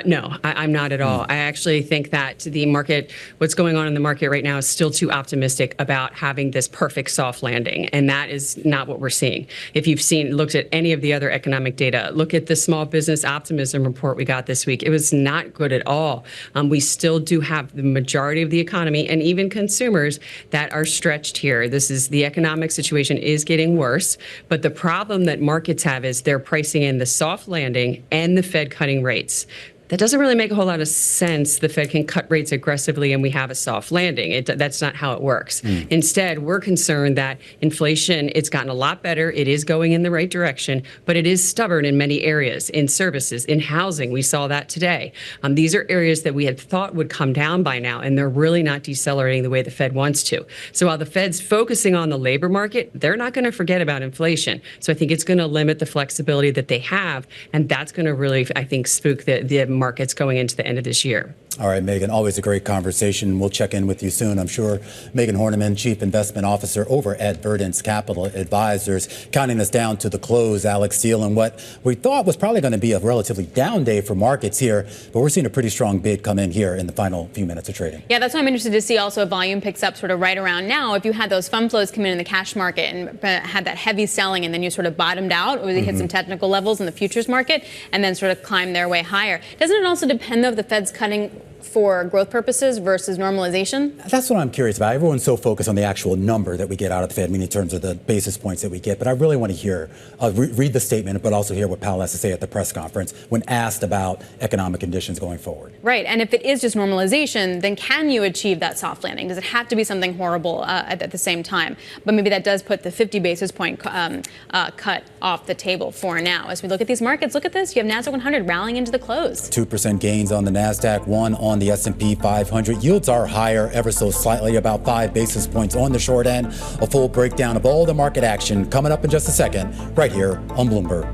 No, I'm not at all. I actually think that the market, what's going on in the market right now is still too optimistic about having this perfect soft landing. And that is not what we're seeing. If you've looked at any of the other economic data, look at the small business optimism report we got this week. It was not good at all. We still do have the majority of the economy and even consumers that are stretched here. The economic situation is getting worse. But the problem that markets have is they're pricing in the soft landing and the Fed cutting rates. That doesn't really make a whole lot of sense. The Fed can cut rates aggressively and we have a soft landing. That's not how it works. Instead, we're concerned that inflation, it's gotten a lot better. It is going in the right direction, but it is stubborn in many areas, in services, in housing. We saw that today. These are areas that we had thought would come down by now, and they're really not decelerating the way the Fed wants to. So while the Fed's focusing on the labor market, they're not going to forget about inflation. So I think it's going to limit the flexibility that they have, and that's going to really, I think, spook the markets going into the end of this year. All right, Megan, always a great conversation. We'll check in with you soon, I'm sure. Megan Horneman, Chief Investment Officer over at Verdence Capital Advisors, counting us down to the close, Alex Steele, and what we thought was probably going to be a relatively down day for markets here, but we're seeing a pretty strong bid come in here in the final few minutes of trading. Yeah, that's why I'm interested to see also if volume picks up sort of right around now. If you had those fund flows come in the cash market and had that heavy selling and then you sort of bottomed out, or they hit some technical levels in the futures market and then sort of climb their way higher. Doesn't it also depend, though, if the Fed's cutting for growth purposes versus normalization? That's what I'm curious about. Everyone's so focused on the actual number that we get out of the Fed, I mean, in terms of the basis points that we get. But I really want to hear, read the statement, but also hear what Powell has to say at the press conference when asked about economic conditions going forward. Right. And if it is just normalization, then can you achieve that soft landing? Does it have to be something horrible at the same time? But maybe that does put the 50 basis point cut off the table for now. As we look at these markets, look at this. You have NASDAQ 100 rallying into the close. 2% gains on the NASDAQ, 1 on the S&P 500. Yields are higher ever so slightly, about 5 basis points on the short end. A full breakdown of all the market action coming up in just a second, right here on Bloomberg.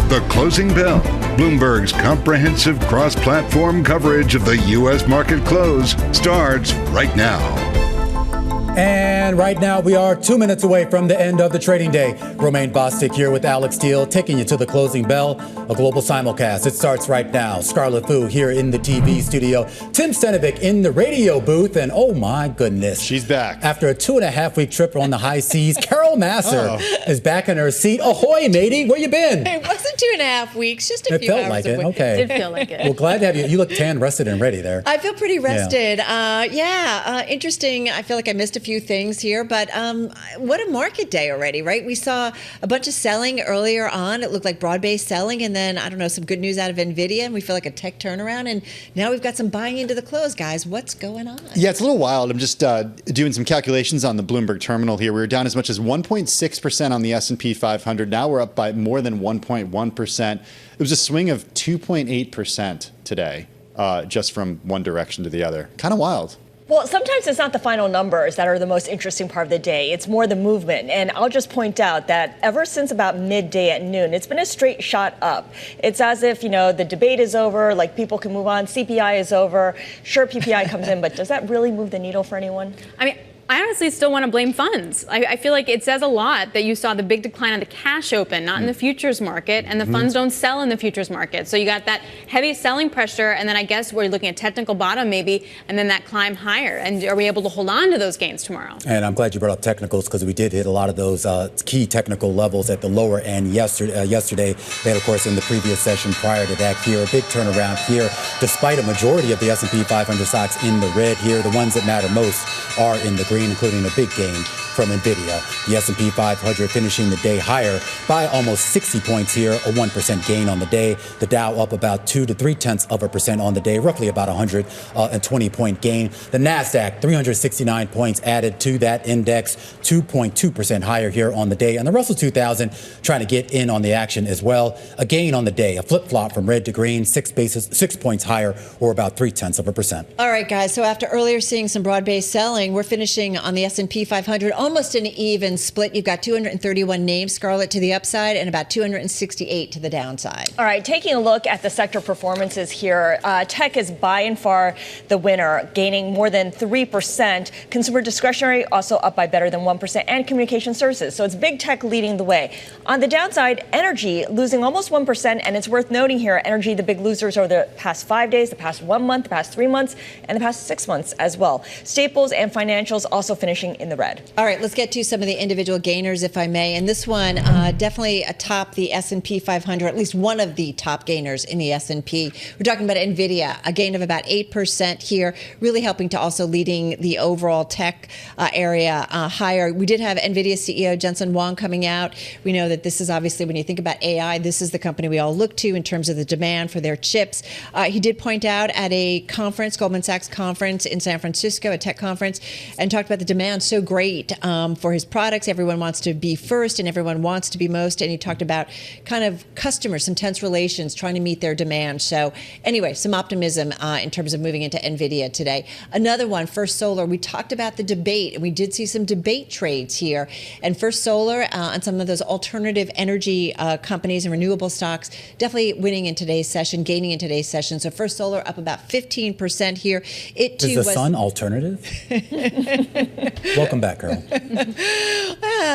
The Closing Bell, Bloomberg's comprehensive cross-platform coverage of the U.S. market close, starts right now. And And right now we are 2 minutes away from the end of the trading day. Romaine Bostick here with Alex Steele, taking you to the closing bell, a global simulcast. It starts right now. Scarlett Fu here in the TV studio. Tim Stenovic in the radio booth. And oh my goodness. She's back. After a 2.5-week trip on the high seas, Carol Masser is back in her seat. Ahoy, matey. Where you been? It wasn't 2.5 weeks, just a few hours. It felt like it. Away. Okay. It did feel like it. Well, glad to have you. You look tan, rested, and ready there. I feel pretty rested. Interesting. I feel like I missed a few things here, but what a market day already, right? We saw a bunch of selling earlier on. It looked like broad-based selling, and then, I don't know, some good news out of NVIDIA, and we feel like a tech turnaround, and now we've got some buying into the close, guys. What's going on? Yeah, it's a little wild. I'm just doing some calculations on the Bloomberg terminal here. We were down as much as 1.6% on the S&P 500. Now we're up by more than 1.1%. It was a swing of 2.8% today, just from one direction to the other. Kind of wild. Well, sometimes it's not the final numbers that are the most interesting part of the day. It's more the movement. And I'll just point out that ever since about midday at noon, it's been a straight shot up. It's as if, the debate is over, like people can move on. CPI is over. Sure, PPI comes in, but does that really move the needle for anyone? I mean, I honestly still want to blame funds. I feel like it says a lot that you saw the big decline on the cash open, not in the futures market, and the funds don't sell in the futures market. So you got that heavy selling pressure, and then I guess we're looking at technical bottom maybe, and then that climb higher. And are we able to hold on to those gains tomorrow? And I'm glad you brought up technicals because we did hit a lot of those key technical levels at the lower end yesterday. Then, of course, in the previous session prior to that here, a big turnaround here, despite a majority of the S&P 500 stocks in the red here. The ones that matter most are in the green, including a big gain from NVIDIA. The S&P 500 finishing the day higher by almost 60 points here, a 1% gain on the day. The Dow up about 2 to 0.3% on the day, roughly about 120-point gain. The Nasdaq, 369 points added to that index, 2.2% higher here on the day. And the Russell 2000 trying to get in on the action as well. A gain on the day, a flip-flop from red to green, 6 points higher, or about 0.3%. All right, guys. So after earlier seeing some broad-based selling, we're finishing on the S&P 500 almost an even split. You've got 231 names, Scarlett, to the upside and about 268 to the downside. All right, taking a look at the sector performances here, tech is by and far the winner, gaining more than 3%. Consumer discretionary also up by better than 1%, and communication services. So it's big tech leading the way. On the downside, energy losing almost 1%, and it's worth noting here, energy, the big losers over the past 5 days, the past 1 month, the past 3 months, and the past 6 months as well. Staples and financials also finishing in the red. All right, let's get to some of the individual gainers, if I may. And this one definitely atop the S&P 500, at least one of the top gainers in the S&P. We're talking about NVIDIA, a gain of about 8% here, really helping to also leading the overall tech area higher. We did have NVIDIA CEO Jensen Huang coming out. We know that this is obviously, when you think about AI, this is the company we all look to in terms of the demand for their chips. He did point out at a conference, Goldman Sachs conference in San Francisco, a tech conference, and talked about the demand so great for his products. Everyone wants to be first and everyone wants to be most. And he talked about kind of customers, some tense relations, trying to meet their demand. So anyway, some optimism in terms of moving into NVIDIA today. Another one, First Solar. We talked about the debate, and we did see some debate trades here. And First Solar and some of those alternative energy companies and renewable stocks definitely winning in today's session, gaining in today's session. So First Solar up about 15% here. It too is the sun alternative? Welcome back, Carol.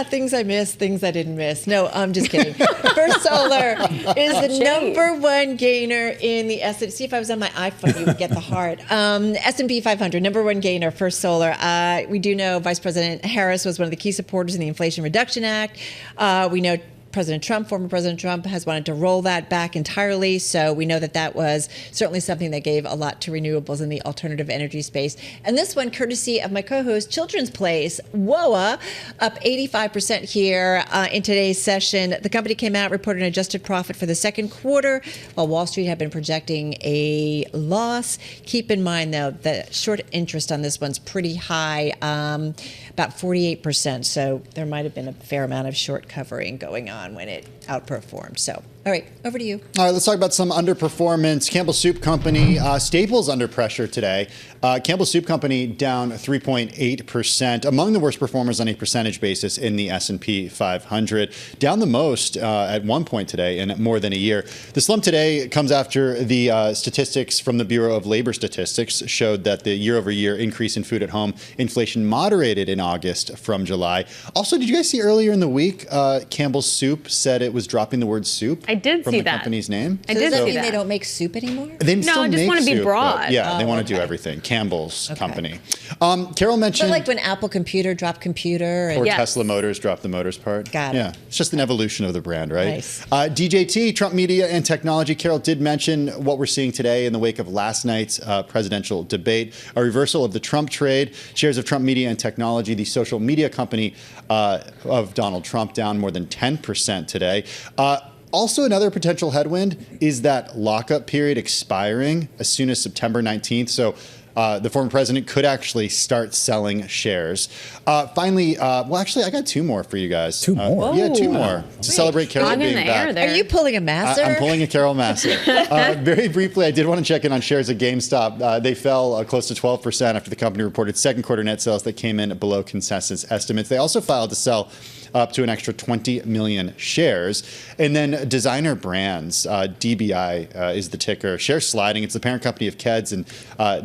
Things I missed, things I didn't miss. No, I'm just kidding. First Solar is the number one gainer in the S&P. See, if I was on my iPhone, you would get the heart. S&P 500, number one gainer, First Solar. We do know Vice President Harris was one of the key supporters in the Inflation Reduction Act. We know former President Trump has wanted to roll that back entirely. So we know that that was certainly something that gave a lot to renewables in the alternative energy space. And this one, courtesy of my co-host, Children's Place, WOA, up 85% here in today's session. The company came out, reported an adjusted profit for the second quarter, while Wall Street had been projecting a loss. Keep in mind, though, the short interest on this one's pretty high, about 48%. So there might have been a fair amount of short covering going on. on when it outperformed. So, all right, over to you. All right, let's talk about some underperformance. Campbell Soup Company, staples under pressure today. Campbell Soup Company down 3.8%, among the worst performers on a percentage basis in the S&P 500. Down the most at one point today in more than a year. The slump today comes after the statistics from the Bureau of Labor Statistics showed that the year-over-year increase in food at home inflation moderated in August from July. Also, did you guys see earlier in the week, Campbell Soup said it was dropping the word soup? I did from see the that. company's name. I did Does that see mean that. they don't make soup anymore? They No, still I just make want to be soup, broad. but yeah, they want to do okay. everything. Campbell's company. Carol mentioned. But like when Apple Computer dropped computer. And or Tesla Motors dropped the motors part. Got it. Yeah, it's just an evolution of the brand, right? Nice. DJT, Trump Media and Technology. Carol did mention what we're seeing today in the wake of last night's presidential debate. A reversal of the Trump trade. Shares of Trump Media and Technology, the social media company of Donald Trump, down more than 10% today. Also, another potential headwind is that lockup period expiring as soon as September 19th. So the former president could actually start selling shares. Finally, well, actually, I got two more for you guys. Two more? Yeah, two more to celebrate Carol being back. Are you pulling a Masser? I'm pulling a Carol Masser. Very briefly, I did want to check in on shares at GameStop. They fell close to 12% after the company reported second quarter net sales that came in below consensus estimates. They also filed to sell up to an extra 20 million shares. And then Designer Brands, DBI is the ticker. Shares sliding. It's the parent company of Keds and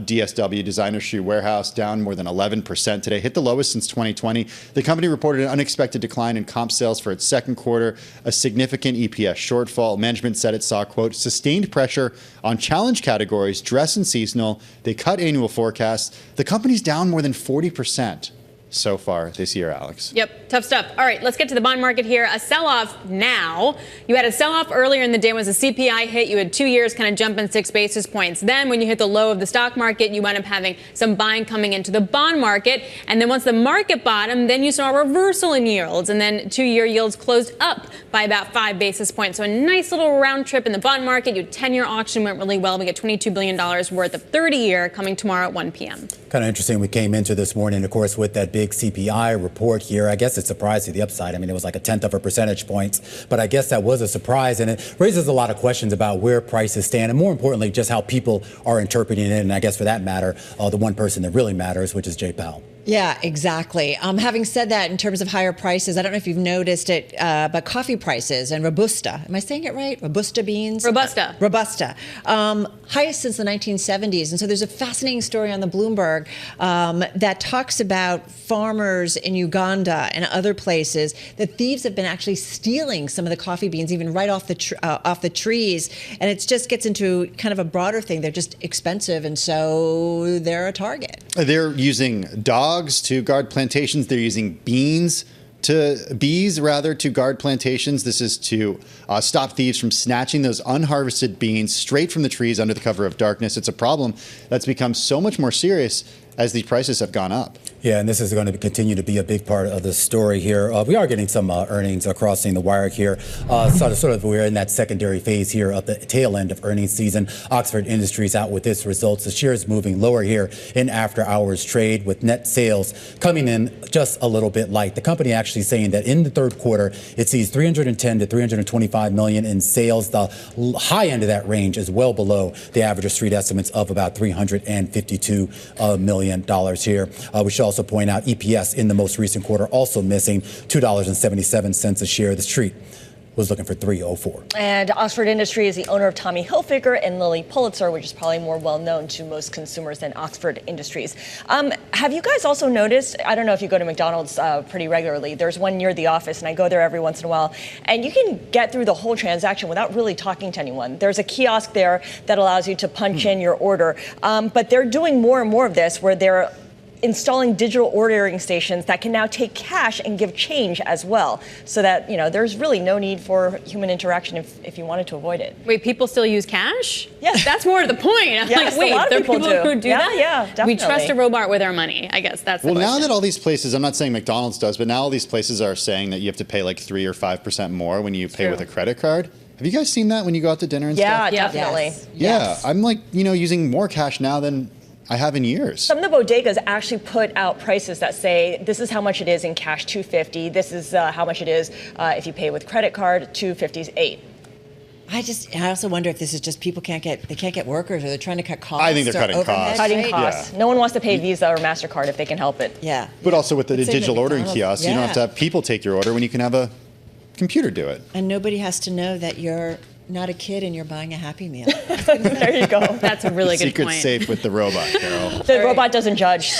DSW, Designer Shoe Warehouse, down more than 11% today. Hit the lowest since 2020. The company reported an unexpected decline in comp sales for its second quarter, a significant EPS shortfall. Management said it saw, quote, sustained pressure on challenge categories, dress and seasonal. They cut annual forecasts. The company's down more than 40% so far this year, Alex. Yep, tough stuff. All right, let's get to the bond market here. A sell-off now. You had a sell-off earlier in the day was a CPI hit. You had 2 years kind of jumping 6 basis points. Then when you hit the low of the stock market, you wound up having some buying coming into the bond market. And then once the market bottomed, then you saw a reversal in yields. And then 2-year yields closed up by about 5 basis points. So a nice little round trip in the bond market. Your 10-year auction went really well. We get $22 billion worth of 30-year coming tomorrow at 1 p.m. Kind of interesting. We came into this morning, of course, with that big CPI report here. I guess it surprised to the upside. I mean, it was like a 1/10 of a percentage points, but I guess that was a surprise, and it raises a lot of questions about where prices stand, and more importantly, just how people are interpreting it. And I guess for that matter, the one person that really matters, which is Jay Powell. Yeah, exactly. Having said that, in terms of higher prices, I don't know if you've noticed it, but coffee prices and Robusta, am I saying it right? Robusta beans? Robusta. Robusta. Highest since the 1970s. And so there's a fascinating story on the Bloomberg that talks about farmers in Uganda and other places that thieves have been actually stealing some of the coffee beans, even right off the trees. And it just gets into kind of a broader thing. They're just expensive, and so they're a target. They're using dogs to guard plantations. They're using bees to guard plantations. This is to stop thieves from snatching those unharvested beans straight from the trees under the cover of darkness. It's a problem that's become so much more serious as these prices have gone up. Yeah, and this is going to continue to be a big part of the story here. We are getting some earnings crossing the wire here. Sort of we're in that secondary phase here of the tail end of earnings season. Oxford Industries out with its results. The shares moving lower here in after hours trade with net sales coming in just a little bit light. The company actually saying that in the third quarter, it sees 310 to 325 million in sales. The high end of that range is well below the average of street estimates of about $352 million here. We should also point out EPS in the most recent quarter also missing $2.77 a share. The street was looking for $3.04. And Oxford Industries is the owner of Tommy Hilfiger and Lilly Pulitzer, which is probably more well known to most consumers than Oxford Industries. Have you guys also noticed, I don't know if you go to McDonald's pretty regularly, there's one near the office and I go there every once in a while, and you can get through the whole transaction without really talking to anyone. There's a kiosk there that allows you to punch in your order, but they're doing more and more of this where they're installing digital ordering stations that can now take cash and give change as well, so that, you know, there's really no need for human interaction if you wanted to avoid it. Wait, people still use cash? Yes. That's more to the point. I'm Yes, like, wait, a lot of there are people people who do Yeah, that? yeah, definitely. We trust a robot with our money. I guess that's the Well, now question. that all these places, I'm not saying McDonald's does, but now all these places are saying that you have to pay like 3 or 5% more when you pay with a credit card. Have you guys seen that when you go out to dinner and stuff? Yeah, definitely. Yes. Yeah, Yes. I'm like, using more cash now than I have in years. Some of the bodegas actually put out prices that say this is how much it is in cash, $250. This is how much it is if you pay with credit card, $250 is $8. I also wonder if this is just people can't get workers, or they're trying to cut costs. I think they're cutting costs. Cutting costs. Yeah. No one wants to pay Visa or MasterCard if they can help it. Yeah. But also with the digital ordering kiosks, you don't have to have people take your order when you can have a computer do it. And nobody has to know that you're not a kid and you're buying a Happy Meal. There you go. That's a really good point. Secret safe with the robot, Carol. The robot doesn't judge.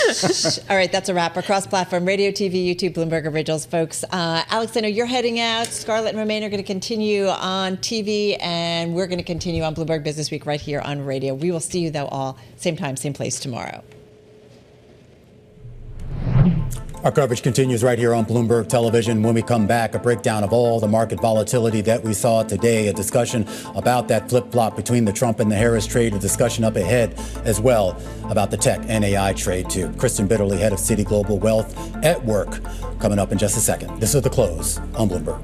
All right, that's a wrap. Across platform, radio, TV, YouTube, Bloomberg Originals, folks. Alex, I know you're heading out. Scarlett and Romain are going to continue on TV, and we're going to continue on Bloomberg Business Week right here on radio. We will see you, though, all same time, same place tomorrow. Our coverage continues right here on Bloomberg Television. When we come back, a breakdown of all the market volatility that we saw today, a discussion about that flip-flop between the Trump and the Harris trade, a discussion up ahead as well about the tech and AI trade, too. Kristen Bitterly, head of Citi Global Wealth, at work, coming up in just a second. This is The Close on Bloomberg.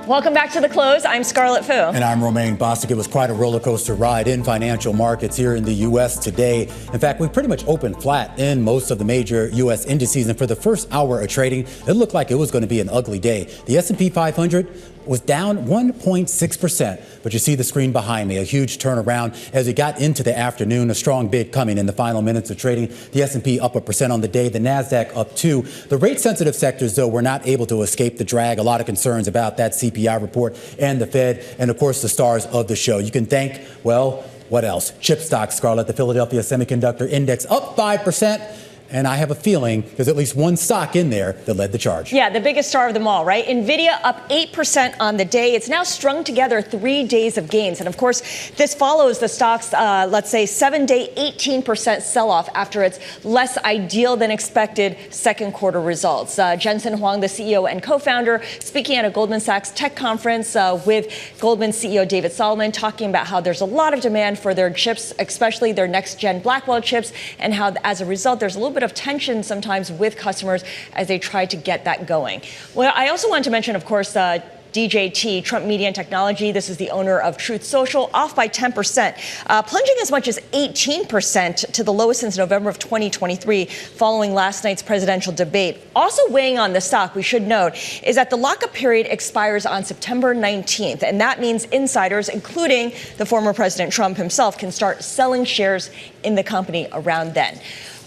Welcome back to The Close. I'm Scarlett Fu. And I'm Romain Bostic. It was quite a roller coaster ride in financial markets here in the U.S. today. In fact, we pretty much opened flat in most of the major U.S. indices. And for the first hour of trading, it looked like it was going to be an ugly day. The S&P 500 was down 1.6%. But you see the screen behind me, a huge turnaround as we got into the afternoon, a strong bid coming in the final minutes of trading. The S&P up 1% on the day, the NASDAQ up 2%. The rate-sensitive sectors, though, were not able to escape the drag. A lot of concerns about that CPI report and the Fed, and, of course, the stars of the show. You can thank, well, what else? Chip stocks, Scarlett, the Philadelphia Semiconductor Index up 5%. And I have a feeling there's at least one stock in there that led the charge. Yeah, the biggest star of them all, right? NVIDIA up 8% on the day. It's now strung together 3 days of gains. And of course, this follows the stock's, let's say, 7-day, 18% sell-off after its less ideal than expected second quarter results. Jensen Huang, the CEO and co-founder, speaking at a Goldman Sachs tech conference with Goldman CEO David Solomon, talking about how there's a lot of demand for their chips, especially their next-gen Blackwell chips, and how, as a result, there's a little bit of tension sometimes with customers as they try to get that going. Well, I also want to mention, of course, DJT, Trump Media and Technology. This is the owner of Truth Social, off by 10%, plunging as much as 18% to the lowest since November of 2023, following last night's presidential debate. Also weighing on the stock, we should note, is that the lockup period expires on September 19th, and that means insiders, including the former President Trump himself, can start selling shares in the company around then.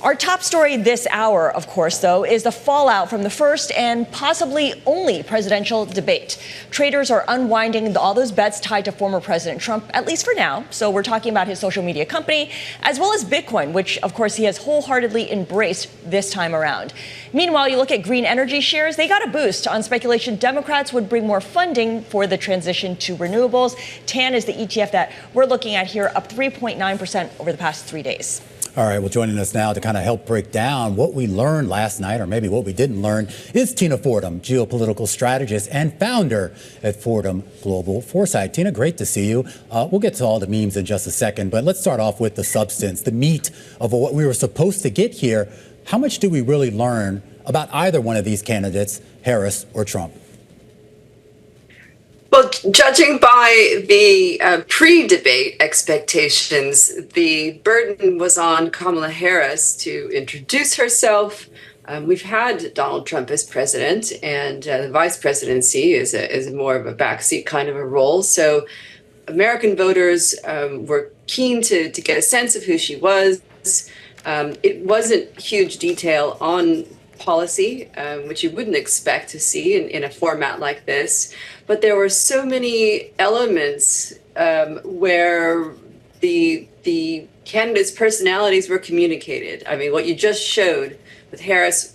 Our top story this hour, of course, though, is the fallout from the first and possibly only presidential debate. Traders are unwinding all those bets tied to former President Trump, at least for now. So we're talking about his social media company, as well as Bitcoin, which, of course, he has wholeheartedly embraced this time around. Meanwhile, you look at green energy shares, they got a boost on speculation Democrats would bring more funding for the transition to renewables. TAN is the ETF that we're looking at here, up 3.9% over the past 3 days. All right, well, joining us now to kind of help break down what we learned last night, or maybe what we didn't learn, is Tina Fordham, geopolitical strategist and founder at Fordham Global Foresight. Tina, great to see you. We'll get to all the memes in just a second, but let's start off with the substance, the meat of what we were supposed to get here. How much do we really learn about either one of these candidates, Harris or Trump? Well, judging by the pre-debate expectations, the burden was on Kamala Harris to introduce herself. We've had Donald Trump as president, and the vice presidency is more of a backseat kind of a role. So American voters were keen to get a sense of who she was. It wasn't huge detail on policy, which you wouldn't expect to see in a format like this. But there were so many elements where the candidates' personalities were communicated. I mean, what you just showed with Harris,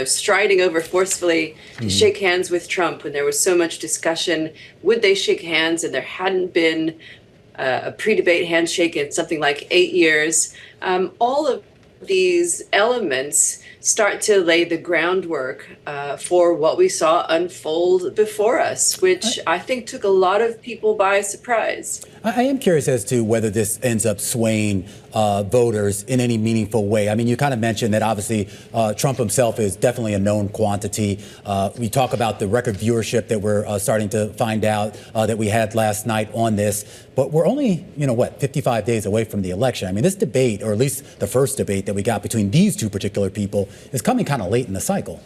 striding over forcefully to shake hands with Trump when there was so much discussion. Would they shake hands? And there hadn't been a pre-debate handshake in something like 8 years. All of these elements start to lay the groundwork for what we saw unfold before us, which I think took a lot of people by surprise. I am curious as to whether this ends up swaying voters in any meaningful way. I mean, you kind of mentioned that obviously Trump himself is definitely a known quantity. We talk about the record viewership that we're starting to find out that we had last night on this, but we're only, 55 days away from the election. I mean, this debate, or at least the first debate that we got between these two particular people, is coming kind of late in the cycle.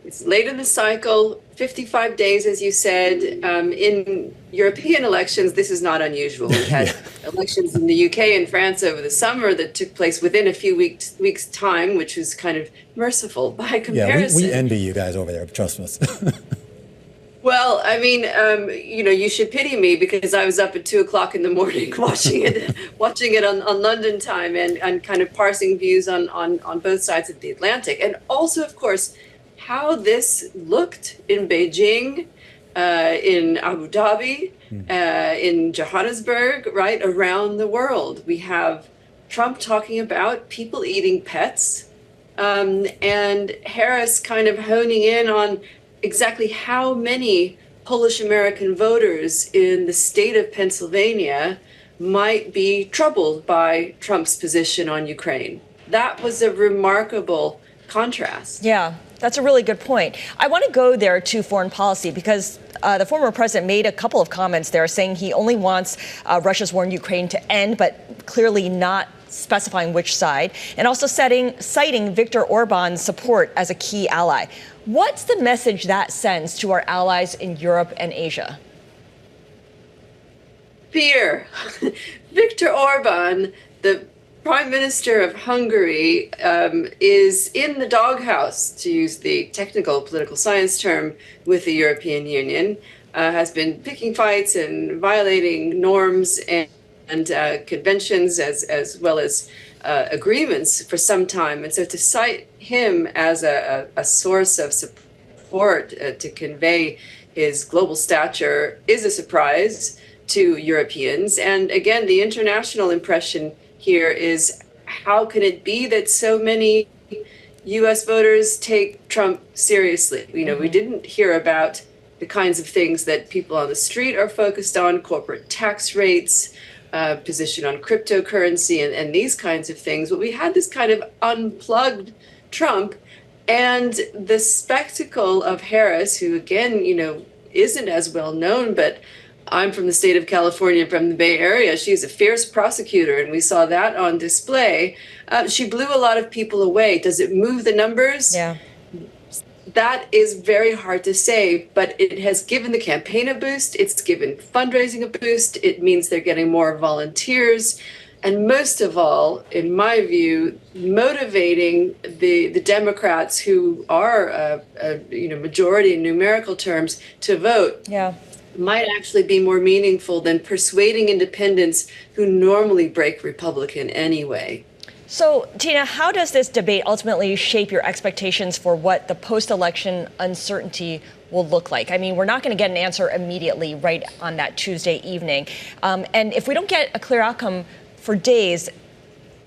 It's late in the cycle, 55 days, as you said. In European elections, this is not unusual. We had elections in the UK and France over the summer that took place within a few weeks' time, which was kind of merciful by comparison. Yeah, we envy you guys over there, trust us. Well, I mean, you should pity me because I was up at 2 o'clock in the morning watching it on London time and kind of parsing views on both sides of the Atlantic. And also, of course, how this looked in Beijing, in Abu Dhabi, in Johannesburg, right around the world. We have Trump talking about people eating pets, and Harris kind of honing in on exactly how many Polish American voters in the state of Pennsylvania might be troubled by Trump's position on Ukraine. That was a remarkable contrast. Yeah. That's a really good point. I want to go there to foreign policy because the former president made a couple of comments there saying he only wants Russia's war in Ukraine to end, but clearly not specifying which side, and also citing Viktor Orban's support as a key ally. What's the message that sends to our allies in Europe and Asia? Fear. Viktor Orban, the Prime Minister of Hungary, is in the doghouse, to use the technical political science term, with the European Union, has been picking fights and violating norms and conventions as well as agreements for some time. And so to cite him as a source of support to convey his global stature is a surprise to Europeans. And again, the international impression here is how can it be that so many U.S. voters take Trump seriously? We didn't hear about the kinds of things that people on the street are focused on, corporate tax rates, position on cryptocurrency and these kinds of things. But we had this kind of unplugged Trump and the spectacle of Harris, who again, isn't as well known, but I'm from the state of California, from the Bay Area. She's a fierce prosecutor, and we saw that on display. She blew a lot of people away. Does it move the numbers? Yeah. That is very hard to say, but it has given the campaign a boost. It's given fundraising a boost. It means they're getting more volunteers. And most of all, in my view, motivating the Democrats who are a majority in numerical terms to vote. Yeah. Might actually be more meaningful than persuading independents who normally break Republican anyway. So, Tina, how does this debate ultimately shape your expectations for what the post-election uncertainty will look like? I mean, we're not going to get an answer immediately right on that Tuesday evening. And if we don't get a clear outcome for days,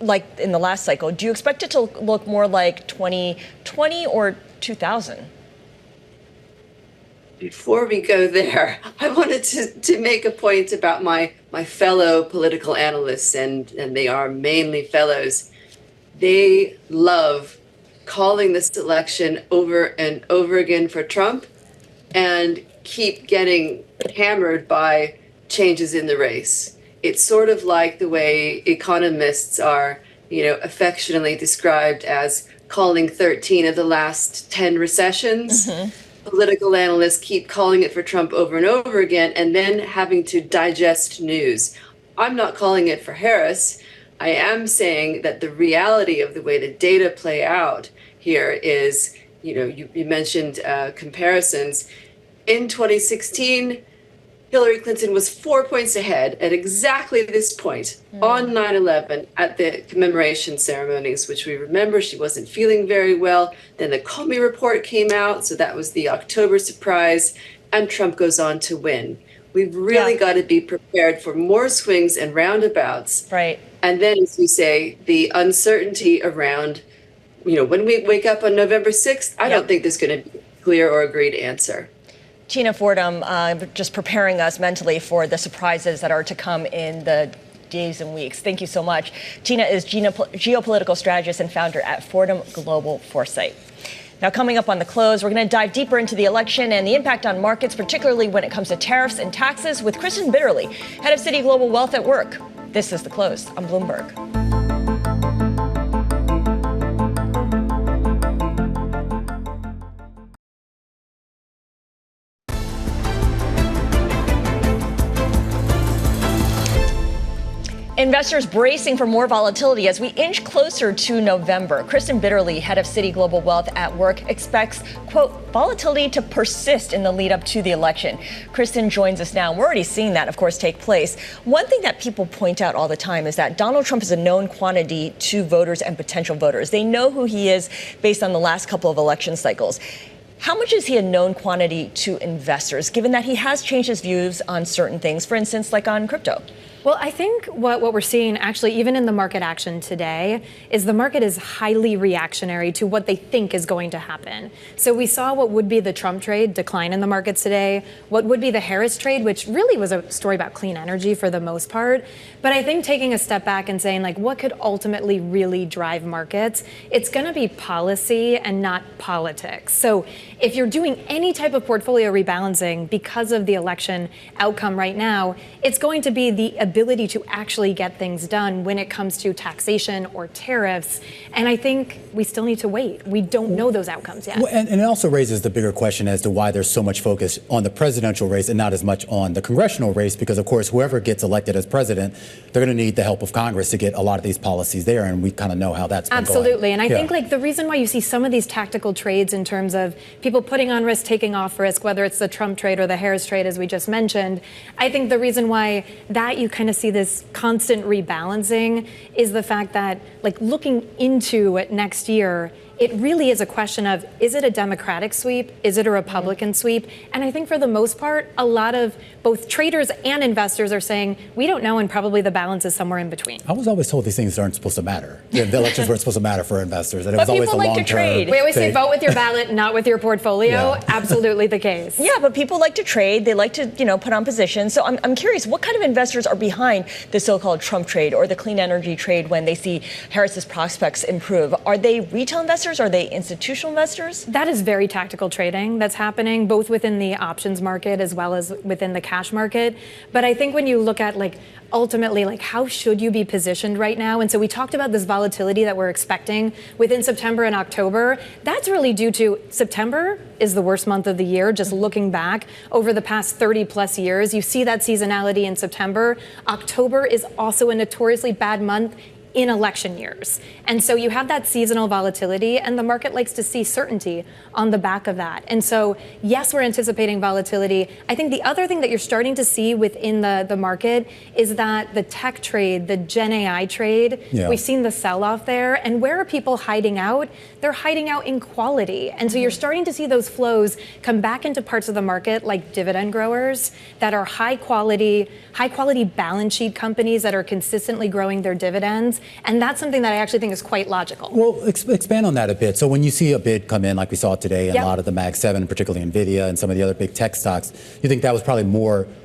like in the last cycle, do you expect it to look more like 2020 or 2000? Before we go there, I wanted to make a point about my fellow political analysts, and they are mainly fellows. They love calling this election over and over again for Trump and keep getting hammered by changes in the race. It's sort of like the way economists are, affectionately described as calling 13 of the last 10 recessions. Mm-hmm. Political analysts keep calling it for Trump over and over again and then having to digest news. I'm not calling it for Harris. I am saying that the reality of the way the data play out here is, you mentioned comparisons. In 2016, Hillary Clinton was 4 points ahead at exactly this point on 9/11 at the commemoration ceremonies, which we remember she wasn't feeling very well. Then the Comey report came out, so that was the October surprise, and Trump goes on to win. We've really got to be prepared for more swings and roundabouts. Right. And then, as you say, the uncertainty around when we wake up on November 6th, I don't think there's going to be a clear or agreed answer. Tina Fordham, just preparing us mentally for the surprises that are to come in the days and weeks. Thank you so much. Tina is geopolitical strategist and founder at Fordham Global Foresight. Now, coming up on the close, we're going to dive deeper into the election and the impact on markets, particularly when it comes to tariffs and taxes, with Kristen Bitterly, head of Citi Global Wealth at Work. This is The Close on Bloomberg. Investors bracing for more volatility as we inch closer to November. Kristen Bitterly, head of Citi Global Wealth at Work, expects, quote, volatility to persist in the lead up to the election. Kristen joins us now. We're already seeing that, of course, take place. One thing that people point out all the time is that Donald Trump is a known quantity to voters and potential voters. They know who he is based on the last couple of election cycles. How much is he a known quantity to investors, given that he has changed his views on certain things, for instance, like on crypto? Well, I think what we're seeing actually even in the market action today is the market is highly reactionary to what they think is going to happen. So we saw what would be the Trump trade decline in the markets today, what would be the Harris trade, which really was a story about clean energy for the most part. But I think taking a step back and saying, like, what could ultimately really drive markets? It's going to be policy and not politics. So if you're doing any type of portfolio rebalancing because of the election outcome right now, it's going to be the ability to actually get things done when it comes to taxation or tariffs. And I think we still need to wait. We don't know those outcomes yet. Well, and it also raises the bigger question as to why there's so much focus on the presidential race and not as much on the congressional race, because, of course, whoever gets elected as president, they're going to need the help of Congress to get a lot of these policies there. And we kind of know how that's been Absolutely. going. And I think like the reason why you see some of these tactical trades in terms of people putting on risk, taking off risk, whether it's the Trump trade or the Harris trade, as we just mentioned, I think the reason why that you kind of see this constant rebalancing is the fact that, like, looking into it next year, it really is a question of, is it a Democratic sweep? Is it a Republican sweep? And I think for the most part, a lot of both traders and investors are saying, we don't know, and probably the balance is somewhere in between. I was always told these things aren't supposed to matter. The elections weren't supposed to matter for investors. And it was always the long term. We always say vote with your ballot, not with your portfolio. Yeah. Absolutely the case. Yeah, but people like to trade. They like to, put on positions. So I'm curious, what kind of investors are behind the so-called Trump trade or the clean energy trade when they see Harris's prospects improve? Are they retail investors? Are they institutional investors? That is very tactical trading that's happening both within the options market as well as within the cash market. But I think when you look at ultimately, how should you be positioned right now? And so we talked about this volatility that we're expecting within September and October. That's really due to September is the worst month of the year. Just looking back over the past 30 plus years, you see that seasonality in September. October is also a notoriously bad month in election years. And so you have that seasonal volatility, and the market likes to see certainty on the back of that. And so, yes, we're anticipating volatility. I think the other thing that you're starting to see within the market is that the tech trade, the Gen AI trade, we've seen the sell-off there. And where are people hiding out? They're hiding out in quality. And so you're starting to see those flows come back into parts of the market like dividend growers that are high quality balance sheet companies that are consistently growing their dividends. And that's something that I actually think is quite logical. Well, expand on that a bit. So when you see a bid come in like we saw today in a lot of the Mag 7, particularly NVIDIA and some of the other big tech stocks, you think that was probably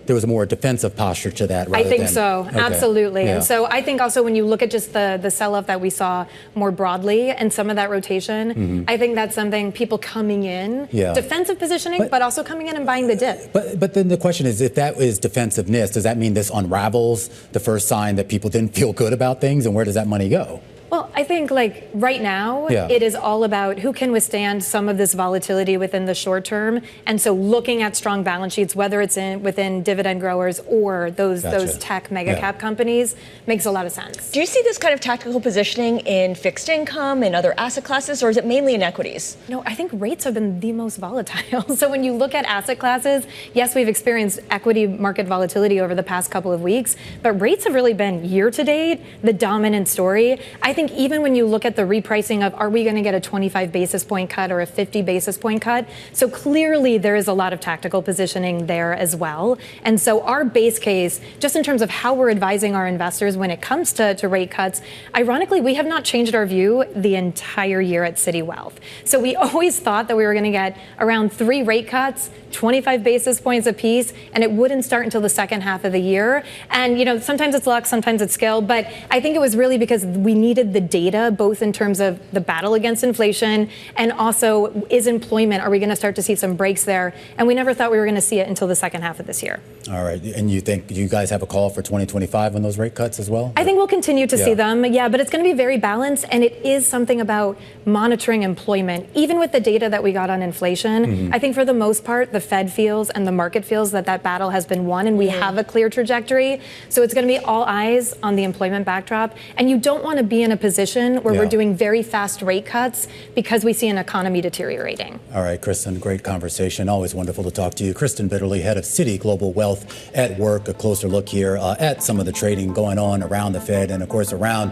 there was a more defensive posture to that? I think so. Okay. Absolutely. Yeah. And so I think also when you look at just the sell-off that we saw more broadly and some of that rotation, I think that's something people coming in, defensive positioning, but also coming in and buying the dip. But then the question is, if that is defensiveness, does that mean this unravels the first sign that people didn't feel good about things, and where does that money go? Well, I think right now, it is all about who can withstand some of this volatility within the short term. And so looking at strong balance sheets, whether it's within dividend growers or those tech mega cap companies, makes a lot of sense. Do you see this kind of tactical positioning in fixed income and other asset classes, or is it mainly in equities? No, I think rates have been the most volatile. So when you look at asset classes, yes, we've experienced equity market volatility over the past couple of weeks, but rates have really been year to date the dominant story. I think even when you look at the repricing of, are we going to get a 25 basis point cut or a 50 basis point cut? So clearly there is a lot of tactical positioning there as well. And so our base case, just in terms of how we're advising our investors when it comes to rate cuts, ironically, we have not changed our view the entire year at Citi Wealth. So we always thought that we were going to get around 3 rate cuts, 25 basis points apiece, and it wouldn't start until the second half of the year. And, sometimes it's luck, sometimes it's skill, but I think it was really because we needed the data, both in terms of the battle against inflation and also is employment, are we going to start to see some breaks there? And we never thought we were going to see it until the second half of this year. All right. And you think you guys have a call for 2025 on those rate cuts as well? I think we'll continue to see them. Yeah, but it's going to be very balanced. And it is something about monitoring employment. Even with the data that we got on inflation, I think for the most part, the Fed feels and the market feels that battle has been won and we have a clear trajectory. So it's going to be all eyes on the employment backdrop. And you don't want to be in a position where we're doing very fast rate cuts because we see an economy deteriorating. All right, Kristen, great conversation. Always wonderful to talk to you. Kristen Bitterly, head of Citi Global Wealth at Work. A closer look here at some of the trading going on around the Fed and, of course, around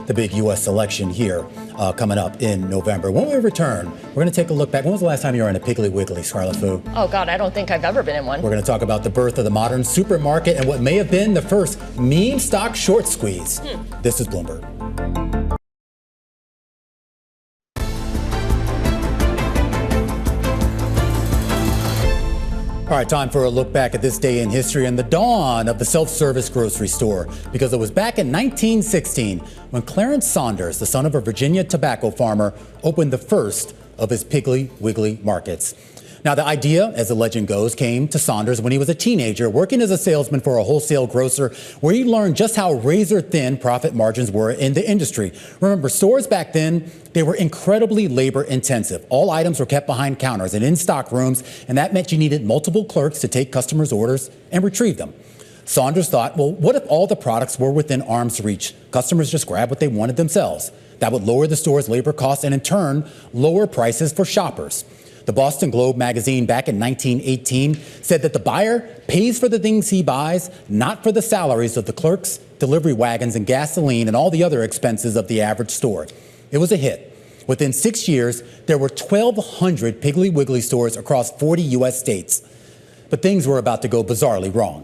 the big U.S. election here coming up in November. When we return, we're going to take a look back. When was the last time you were in a Piggly Wiggly, Scarlet Fu? Oh, God, I don't think I've ever been in one. We're going to talk about the birth of the modern supermarket and what may have been the first meme stock short squeeze. This is Bloomberg. All right, time for a look back at this day in history and the dawn of the self-service grocery store, because it was back in 1916 when Clarence Saunders, the son of a Virginia tobacco farmer, opened the first of his Piggly Wiggly markets. Now, the idea, as the legend goes, came to Saunders when he was a teenager working as a salesman for a wholesale grocer, where he learned just how razor-thin profit margins were in the industry. Remember, stores back then, they were incredibly labor-intensive. All items were kept behind counters and in stock rooms, and that meant you needed multiple clerks to take customers' orders and retrieve them. Saunders thought, well, what if all the products were within arm's reach? Customers just grabbed what they wanted themselves. That would lower the store's labor costs and, in turn, lower prices for shoppers. The Boston Globe magazine back in 1918 said that the buyer pays for the things he buys, not for the salaries of the clerks, delivery wagons, and gasoline, and all the other expenses of the average store. It was a hit. Within 6 years, there were 1,200 Piggly Wiggly stores across 40 U.S. states. But things were about to go bizarrely wrong.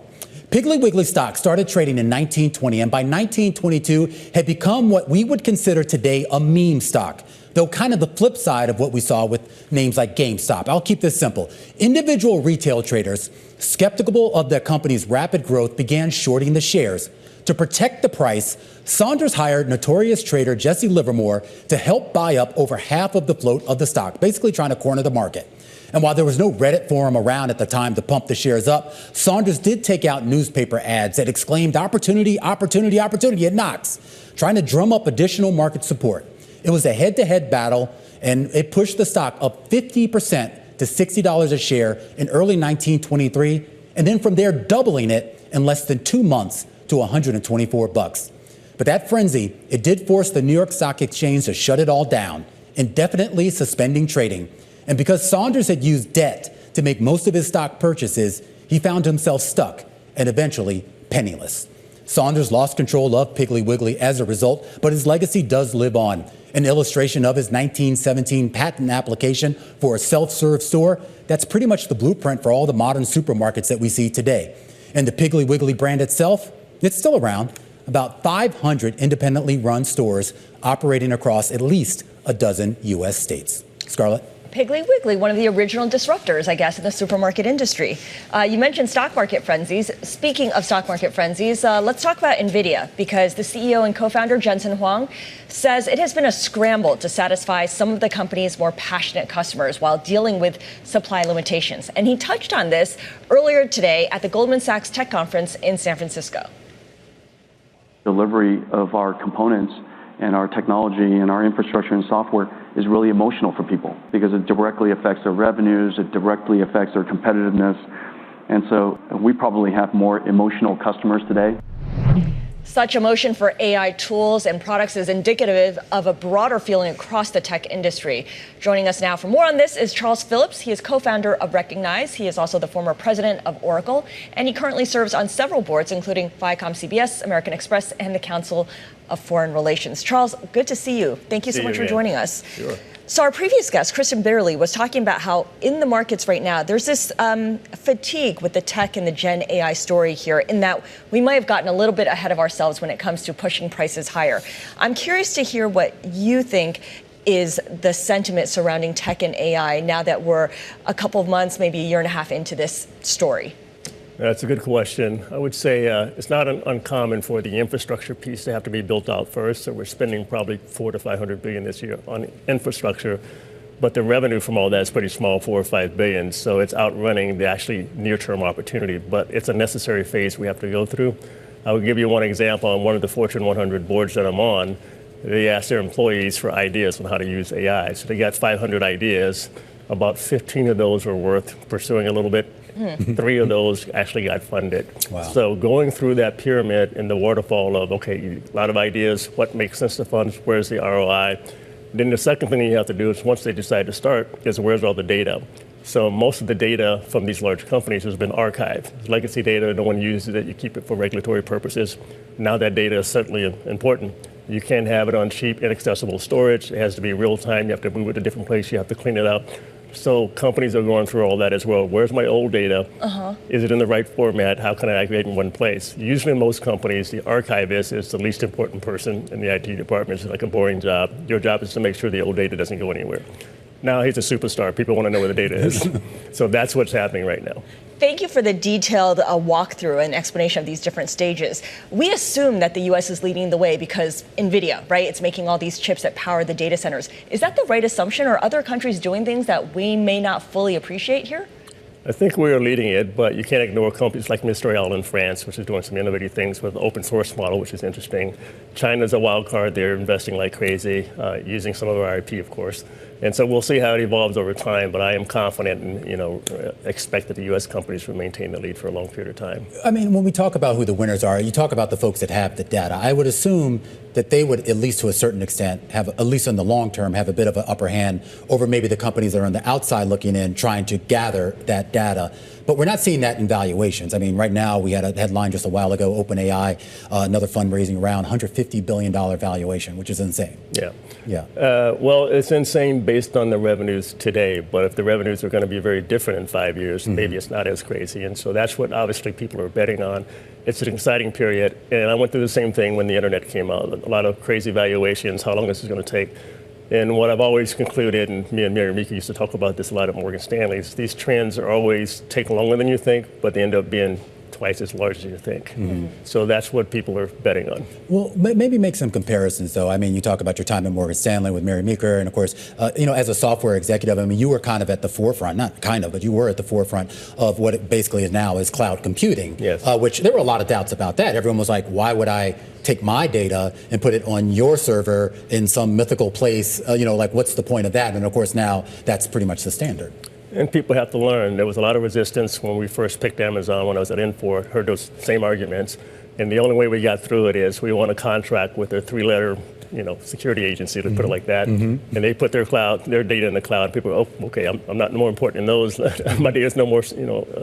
Piggly Wiggly stock started trading in 1920 and by 1922 had become what we would consider today a meme stock, though kind of the flip side of what we saw with names like GameStop. I'll keep this simple. Individual retail traders, skeptical of the company's rapid growth, began shorting the shares. To protect the price, Saunders hired notorious trader Jesse Livermore to help buy up over half of the float of the stock, basically trying to corner the market. And while there was no Reddit forum around at the time to pump the shares up, Saunders did take out newspaper ads that exclaimed opportunity, opportunity, opportunity at Knox, trying to drum up additional market support. It was a head-to-head battle, and it pushed the stock up 50% to $60 a share in early 1923, and then from there doubling it in less than 2 months to $124. But that frenzy, it did force the New York Stock Exchange to shut it all down, indefinitely suspending trading. And because Saunders had used debt to make most of his stock purchases, he found himself stuck and eventually penniless. Saunders lost control of Piggly Wiggly as a result, but his legacy does live on. An illustration of his 1917 patent application for a self-serve store, that's pretty much the blueprint for all the modern supermarkets that we see today. And the Piggly Wiggly brand itself, it's still around. About 500 independently run stores operating across at least a dozen U.S. states. Scarlett? Piggly Wiggly, one of the original disruptors, I guess, in the supermarket industry. You mentioned stock market frenzies. Speaking of stock market frenzies, let's talk about NVIDIA, because the CEO and co-founder Jensen Huang says it has been a scramble to satisfy some of the company's more passionate customers while dealing with supply limitations. And he touched on this earlier today at the Goldman Sachs Tech Conference in San Francisco. Delivery of our components and our technology and our infrastructure and software is really emotional for people because it directly affects their revenues, it directly affects their competitiveness. And so we probably have more emotional customers today. Such emotion for AI tools and products is indicative of a broader feeling across the tech industry. Joining us now for more on this is Charles Phillips. He is co-founder of Recognize. He is also the former president of Oracle, and he currently serves on several boards, including Viacom CBS, American Express, and the Council of Foreign Relations. Charles, good to see you. Thank you so much for joining us. Sure. So our previous guest, Kristen Bitterly, was talking about how in the markets right now, there's this fatigue with the tech and the Gen AI story here, in that we might have gotten a little bit ahead of ourselves when it comes to pushing prices higher. I'm curious to hear what you think is the sentiment surrounding tech and AI now that we're a couple of months, maybe a year and a half into this story. That's a good question. I would say it's not uncommon for the infrastructure piece to have to be built out first. So we're spending probably $400 to $500 billion this year on infrastructure, but the revenue from all that is pretty small, $4 or $5 billion. So it's outrunning the actually near-term opportunity, but it's a necessary phase we have to go through. I will give you one example. On one of the Fortune 100 boards that I'm on, they asked their employees for ideas on how to use AI. So they got 500 ideas. About 15 of those were worth pursuing a little bit. 3 of those actually got funded. Wow. So going through that pyramid in the waterfall of, okay, a lot of ideas, what makes sense to fund, where's the ROI? Then the second thing you have to do is, once they decide to start, is where's all the data? So most of the data from these large companies has been archived. Legacy data, no one uses it, you keep it for regulatory purposes. Now that data is certainly important. You can't have it on cheap, inaccessible storage. It has to be real time. You have to move it to a different place. You have to clean it up. So companies are going through all that as well. Where's my old data? Is it in the right format? How can I aggregate in one place? Usually in most companies, the archivist is the least important person in the IT department. It's like a boring job. Your job is to make sure the old data doesn't go anywhere. Now he's a superstar. People want to know where the data is. So that's what's happening right now. Thank you for the detailed walkthrough and explanation of these different stages. We assume that the U.S. is leading the way because NVIDIA, right? It's making all these chips that power the data centers. Is that the right assumption? Or are other countries doing things that we may not fully appreciate here? I think we are leading it, but you can't ignore companies like Mistral in France, which is doing some innovative things with the open source model, which is interesting. China's a wild card. They're investing like crazy, using some of our IP, of course. And so we'll see how it evolves over time, but I am confident and expect that the U.S. companies will maintain the lead for a long period of time. I mean, when we talk about who the winners are, you talk about the folks that have the data. I would assume that they would, at least to a certain extent, have, at least in the long term, have a bit of an upper hand over maybe the companies that are on the outside looking in, trying to gather that data. But we're not seeing that in valuations. I mean, right now, we had a headline just a while ago, OpenAI, another fundraising round, $150 billion valuation, which is insane. Yeah. Yeah. Well, it's insane based on the revenues today, but if the revenues are going to be very different in 5 years, maybe it's not as crazy. And so that's what obviously people are betting on. It's an exciting period. And I went through the same thing when the internet came out. A lot of crazy valuations, how long this is going to take. And what I've always concluded, and me and Mary Mika used to talk about this a lot at Morgan Stanley, is these trends are always take longer than you think, but they end up being twice as large as you think. So that's what people are betting on. Well, maybe make some comparisons, though. I mean, you talk about your time at Morgan Stanley with Mary Meeker, and of course, as a software executive, I mean, you were kind of at the forefront, not kind of, but you were at the forefront of what it basically is now is cloud computing, which there were a lot of doubts about that. Everyone was like, why would I take my data and put it on your server in some mythical place? Like, what's the point of that? And of course, now that's pretty much the standard. And people have to learn. There was a lot of resistance when we first picked Amazon when I was at Infor, heard those same arguments. And the only way we got through it is we want a contract with a 3-letter security agency, to put it like that. And they put their data in the cloud. People go, oh, okay, I'm not more important than those. My data is no more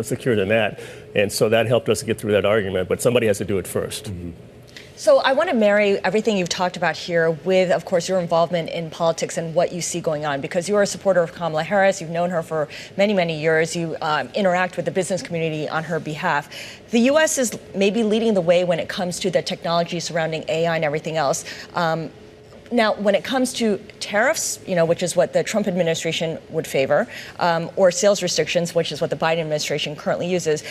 secure than that. And so that helped us get through that argument. But somebody has to do it first. So I want to marry everything you've talked about here with, of course, your involvement in politics and what you see going on, because you are a supporter of Kamala Harris. You've known her for many, many years. You interact with the business community on her behalf. The U.S. is maybe leading the way when it comes to the technology surrounding AI and everything else. Now, when it comes to tariffs, which is what the Trump administration would favor, or sales restrictions, which is what the Biden administration currently uses,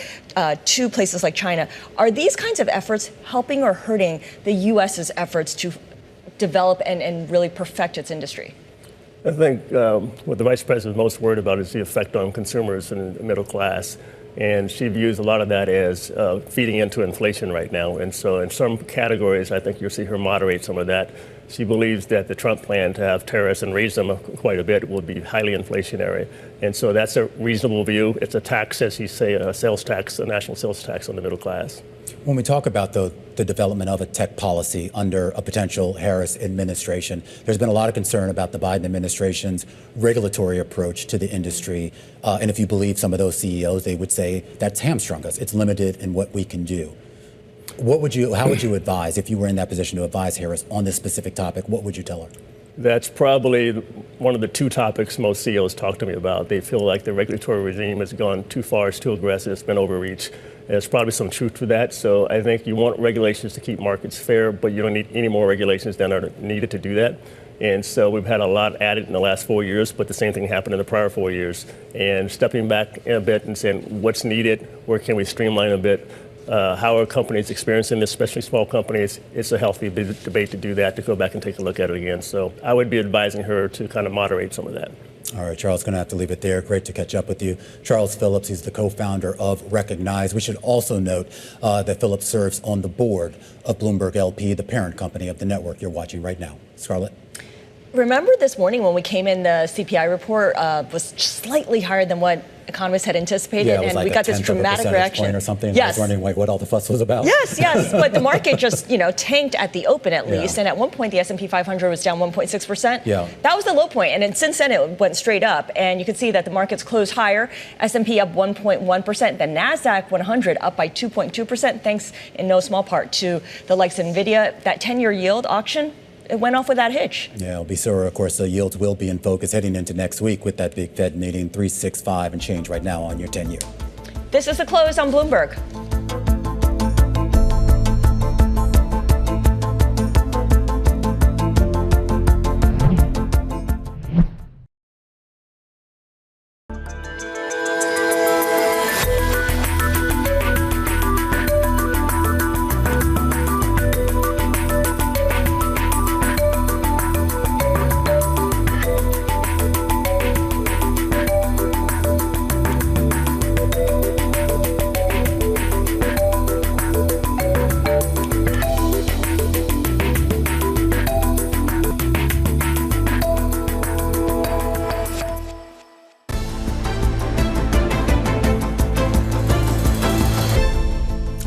to places like China, are these kinds of efforts helping or hurting the U.S.'s efforts to develop and really perfect its industry? I think what the vice president is most worried about is the effect on consumers and the middle class. And she views a lot of that as feeding into inflation right now. And so in some categories, I think you'll see her moderate some of that. She believes that the Trump plan to have tariffs and raise them quite a bit will be highly inflationary. And so that's a reasonable view. It's a tax, as you say, a sales tax, a national sales tax on the middle class. When we talk about the development of a tech policy under a potential Harris administration, there's been a lot of concern about the Biden administration's regulatory approach to the industry. And if you believe some of those CEOs, they would say that's hamstrung us. It's limited in what we can do. How would you advise, if you were in that position to advise Harris on this specific topic, what would you tell her? That's probably one of the two topics most CEOs talk to me about. They feel like the regulatory regime has gone too far, it's too aggressive, it's been overreach. There's probably some truth to that. So I think you want regulations to keep markets fair, but you don't need any more regulations than are needed to do that. And so we've had a lot added in the last 4 years, but the same thing happened in the prior 4 years. And stepping back a bit and saying what's needed, where can we streamline a bit? How are companies experiencing this, especially small companies? It's a healthy debate to do that, to go back and take a look at it again. So I would be advising her to kind of moderate some of that. All right, Charles, going to have to leave it there. Great to catch up with you. Charles Phillips, he's the co-founder of Recognize. We should also note that Phillips serves on the board of Bloomberg LP, the parent company of the network you're watching right now. Scarlett? Remember this morning when we came in, the CPI report was slightly higher than what economists had anticipated, yeah, it was and like we got this dramatic reaction or something. Yes. I was wondering what all the fuss was about. Yes, but the market just tanked at the open at least, and at one point the S&P 500 was down 1.6%. Yeah, that was the low point, and then since then it went straight up, and you can see that the market's closed higher. S&P up 1.1%, the Nasdaq 100 up by 2.2%, thanks in no small part to the likes of Nvidia. That 10-year yield auction, it went off without hitch. Yeah, it'll be sure. Of course, the yields will be in focus heading into next week with that big Fed meeting, 3.65 and change right now on your 10-year. This is the close on Bloomberg.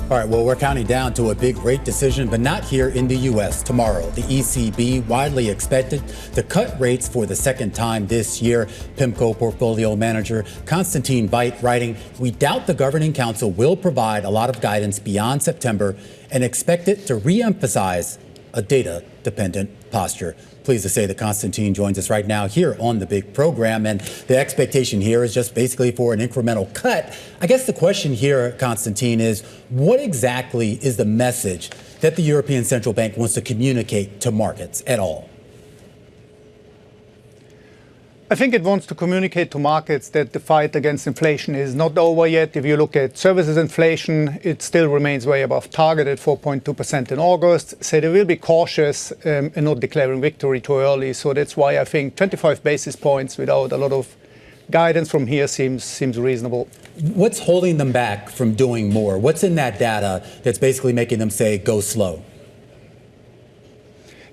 All right, well, we're counting down to a big rate decision, but not here in the U.S. Tomorrow, the ECB widely expected to cut rates for the second time this year. Pimco portfolio manager Konstantin Veit writing, "We doubt the governing council will provide a lot of guidance beyond September and expect it to re-emphasize a data-dependent posture." Pleased to say that Konstantin joins us right now here on the big program. And the expectation here is just basically for an incremental cut. I guess the question here, Konstantin, is what exactly is the message that the European Central Bank wants to communicate to markets at all? I think it wants to communicate to markets that the fight against inflation is not over yet. If you look at services inflation, it still remains way above target at 4.2% in August. So they will be cautious and not declaring victory too early. So that's why I think 25 basis points without a lot of guidance from here seems reasonable. What's holding them back from doing more? What's in that data that's basically making them say, go slow?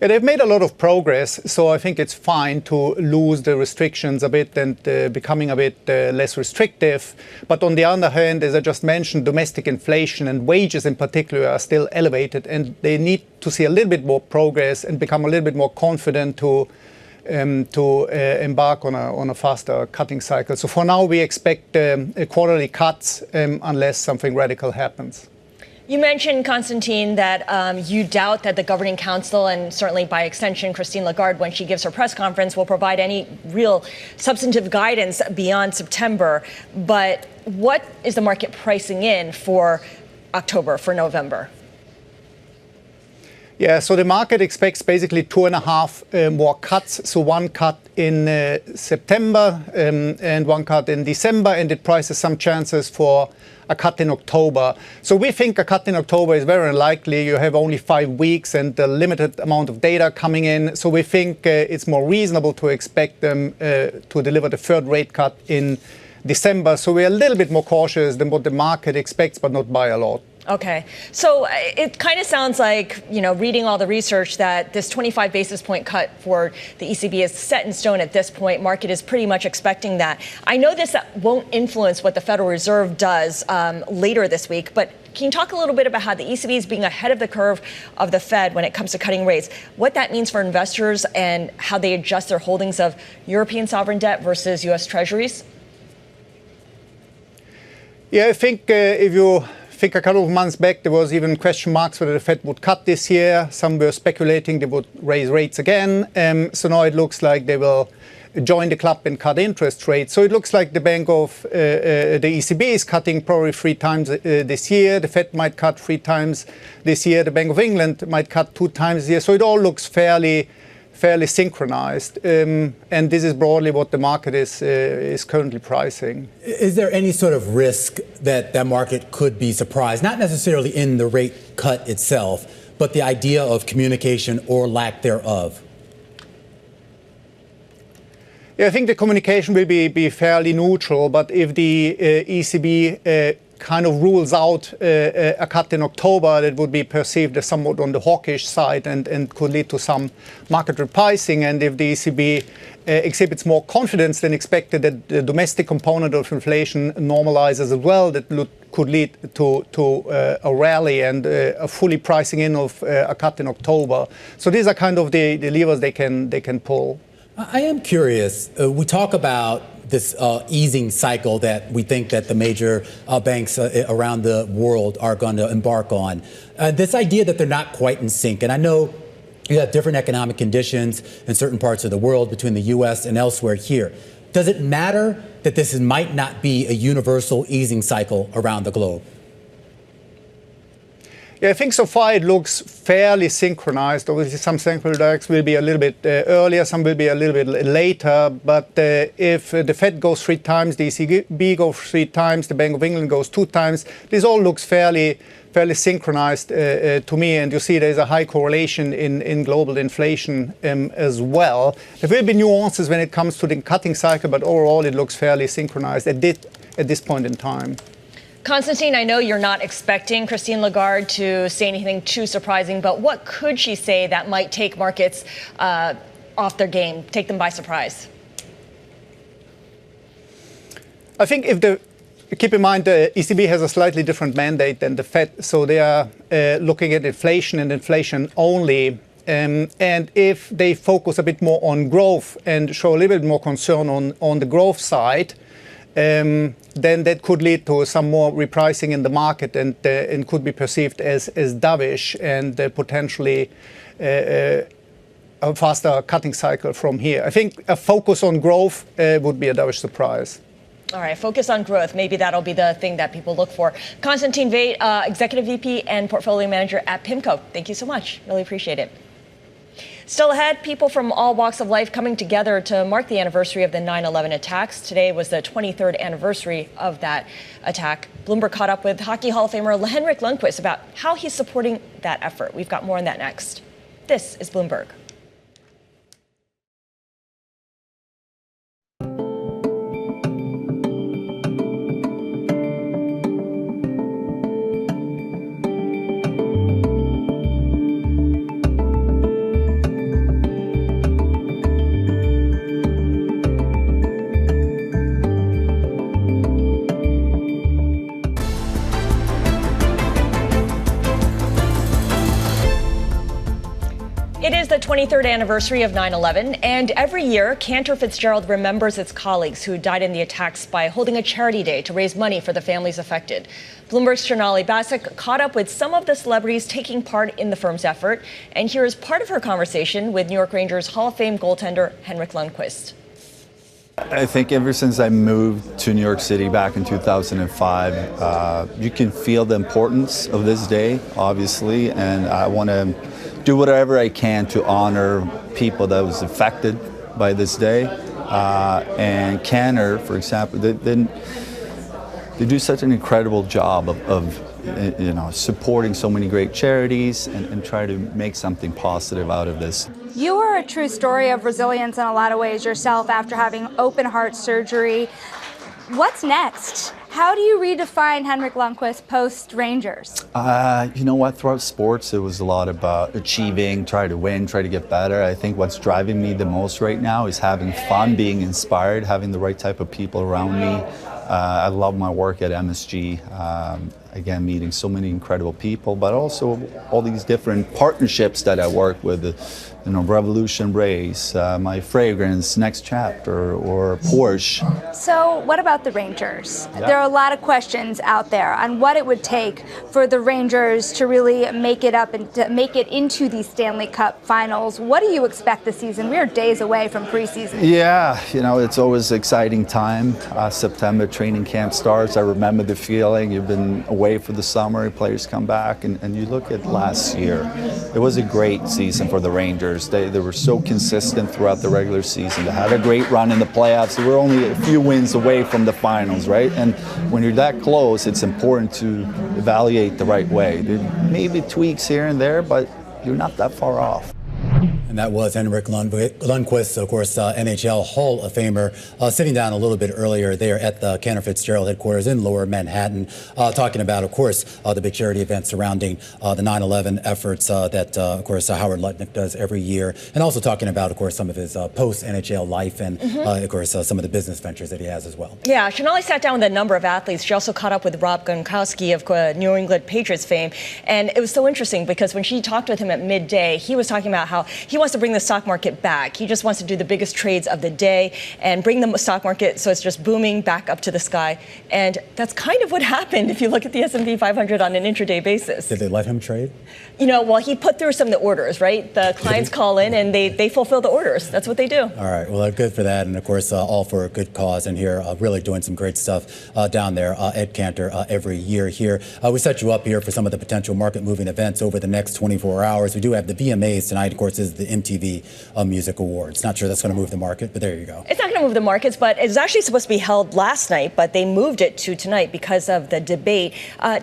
Yeah, they've made a lot of progress, so I think it's fine to lose the restrictions a bit and becoming a bit less restrictive. But on the other hand, as I just mentioned, domestic inflation and wages in particular are still elevated, and they need to see a little bit more progress and become a little bit more confident to embark on a faster cutting cycle. So for now, we expect quarterly cuts unless something radical happens. You mentioned, Konstantin, that you doubt that the governing council, and certainly by extension Christine Lagarde, when she gives her press conference, will provide any real substantive guidance beyond September. But what is the market pricing in for October, for November? Yeah, so the market expects basically 2.5 more cuts. So one cut in September and one cut in December, and it prices some chances for a cut in October. So we think a cut in October is very unlikely. You have only 5 weeks and a limited amount of data coming in. So we think it's more reasonable to expect them to deliver the third rate cut in December. So we're a little bit more cautious than what the market expects, but not by a lot. Okay. So it kind of sounds like, reading all the research, that this 25 basis point cut for the ECB is set in stone at this point. Market is pretty much expecting that. I know this won't influence what the Federal Reserve does later this week, but Can you talk a little bit about how the ECB is being ahead of the curve of the Fed when it comes to cutting rates, what that means for investors and how they adjust their holdings of European sovereign debt versus U.S. Treasuries? Yeah, I think if you think a couple of months back, there was even question marks whether the Fed would cut this year. Some were speculating they would raise rates again. So now it looks like they will join the club and cut interest rates. So it looks like the ECB is cutting probably 3 times this year. The Fed might cut 3 times this year. The Bank of England might cut 2 times this year. So it all looks fairly synchronized, and this is broadly what the market is currently pricing. Is there any sort of risk that that market could be surprised, not necessarily in the rate cut itself, but the idea of communication or lack thereof? Yeah, I think the communication will be fairly neutral, but if the ECB kind of rules out a cut in October, that would be perceived as somewhat on the hawkish side and could lead to some market repricing. And if the ECB exhibits more confidence than expected that the domestic component of inflation normalizes as well, that could lead to a rally and a fully pricing in of a cut in October. So these are kind of the levers they can pull. I am curious. We talk about this easing cycle that we think that the major banks around the world are going to embark on. This idea that they're not quite in sync. And I know you have different economic conditions in certain parts of the world between the U.S. and elsewhere here. Does it matter that this might not be a universal easing cycle around the globe? Yeah, I think so far it looks fairly synchronized. Obviously, some central banks will be a little bit earlier, some will be a little bit later. But if the Fed goes 3 times, the ECB goes 3 times, the Bank of England goes 2 times, this all looks fairly synchronized to me. And you see there's a high correlation in global inflation as well. There will be nuances when it comes to the cutting cycle, but overall it looks fairly synchronized at this point in time. Konstantin, I know you're not expecting Christine Lagarde to say anything too surprising, but what could she say that might take markets off their game, take them by surprise? I think keep in mind the ECB has a slightly different mandate than the Fed, so they are looking at inflation and inflation only. And if they focus a bit more on growth and show a little bit more concern on the growth side, then that could lead to some more repricing in the market and could be perceived as dovish and potentially a faster cutting cycle from here. I think a focus on growth would be a dovish surprise. All right, focus on growth. Maybe that'll be the thing that people look for. Konstantin Veit, Executive VP and Portfolio Manager at Pimco. Thank you so much. Really appreciate it. Still ahead, people from all walks of life coming together to mark the anniversary of the 9/11 attacks. Today was the 23rd anniversary of that attack. Bloomberg caught up with Hockey Hall of Famer Henrik Lundqvist about how he's supporting that effort. We've got more on that next. This is Bloomberg. It is the 23rd anniversary of 9/11, and every year, Cantor Fitzgerald remembers its colleagues who died in the attacks by holding a charity day to raise money for the families affected. Bloomberg's Shernali Basak caught up with some of the celebrities taking part in the firm's effort, and here is part of her conversation with New York Rangers Hall of Fame goaltender Henrik Lundqvist. I think ever since I moved to New York City back in 2005, you can feel the importance of this day, obviously, and I want to do whatever I can to honor people that was affected by this day. And Cantor, for example, they do such an incredible job of supporting so many great charities and try to make something positive out of this. You are a true story of resilience in a lot of ways yourself after having open heart surgery. What's next? How do you redefine Henrik Lundqvist post-Rangers? You know what? Throughout sports, it was a lot about achieving, try to win, try to get better. I think what's driving me the most right now is having fun, being inspired, having the right type of people around me. I love my work at MSG. again, meeting so many incredible people, but also all these different partnerships that I work with, Revolution Race, my fragrance, Next Chapter, or Porsche. So what about the Rangers? Yeah. There are a lot of questions out there on what it would take for the Rangers to really make it up and to make it into the Stanley Cup Finals. What do you expect this season? We are days away from preseason. Yeah, it's always an exciting time. September training camp starts. I remember the feeling. You've been away for the summer, players come back, and you look at last year. It was a great season for the Rangers. They were so consistent throughout the regular season. They had a great run in the playoffs. They were only a few wins away from the finals, right? And when you're that close, it's important to evaluate the right way. There may be tweaks here and there, but you're not that far off. And that was Henrik Lundqvist, of course, NHL Hall of Famer, sitting down a little bit earlier there at the Cantor Fitzgerald headquarters in Lower Manhattan, talking about, of course, the big charity event surrounding the 9/11 efforts that, of course, Howard Lutnick does every year, and also talking about, of course, some of his post-NHL life and, of course, some of the business ventures that he has as well. Yeah, Shonali sat down with a number of athletes. She also caught up with Rob Gronkowski of New England Patriots fame, and it was so interesting because when she talked with him at midday, he was talking about how he wants to bring the stock market back. He just wants to do the biggest trades of the day and bring the stock market so it's just booming back up to the sky. And that's kind of what happened if you look at the S&P 500 on an intraday basis. Did they let him trade? Well, he put through some of the orders, right? The clients call in and they fulfill the orders. That's what they do. All right. Well, good for that. And, of course, all for a good cause. And here, really doing some great stuff down there at Cantor every year here. We set you up here for some of the potential market-moving events over the next 24 hours. We do have the VMAs tonight. Of course, is the MTV Music Awards. Not sure that's going to move the market, but there you go. It's not going to move the markets, but it's actually supposed to be held last night, but they moved it to tonight because of the debate.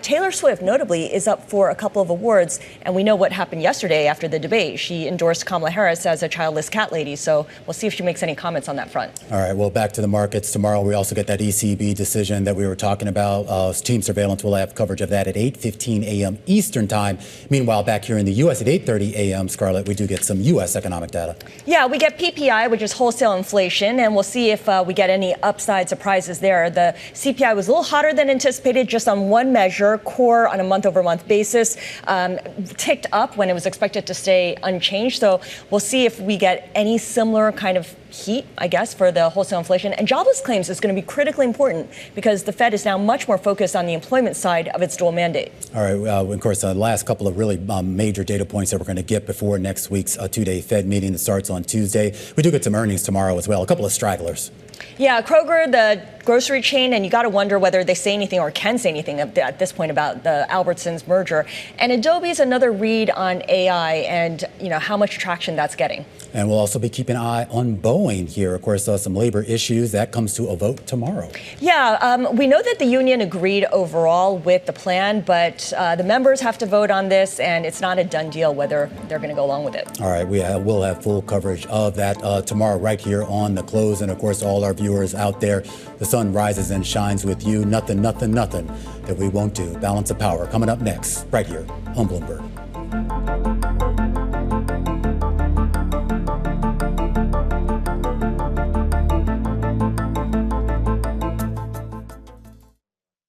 Taylor Swift, notably, is up for a couple of awards, and we know what happened yesterday after the debate. She endorsed Kamala Harris as a childless cat lady, so we'll see if she makes any comments on that front. All right, well, back to the markets. Tomorrow we also get that ECB decision that we were talking about. Team surveillance, we'll have coverage of that at 8:15 a.m. Eastern time. Meanwhile, back here in the U.S. at 8:30 a.m., Scarlett, we do get some U.S. economic data. Yeah, we get PPI, which is wholesale inflation, and we'll see if we get any upside surprises there. The CPI was a little hotter than anticipated just on one measure, core on a month-over-month basis, ticked up when it was expected to stay unchanged. So we'll see if we get any similar kind of heat, I guess, for the wholesale inflation. And jobless claims is going to be critically important because the Fed is now much more focused on the employment side of its dual mandate. All right. Of course, the last couple of really major data points that we're going to get before next week's two-day Fed meeting that starts on Tuesday. We do get some earnings tomorrow as well. A couple of stragglers. Yeah, Kroger, the grocery chain, and you got to wonder whether they say anything or can say anything at this point about the Albertsons merger. And Adobe's another read on AI and, how much traction that's getting. And we'll also be keeping an eye on Boeing here. Of course, some labor issues. That comes to a vote tomorrow. Yeah, we know that the union agreed overall with the plan, but the members have to vote on this, and it's not a done deal whether they're going to go along with it. All right, we'll have full coverage of that tomorrow right here on The Close. And, of course, all our viewers out there, the sun rises and shines with you. Nothing that we won't do. Balance of Power coming up next right here on Bloomberg.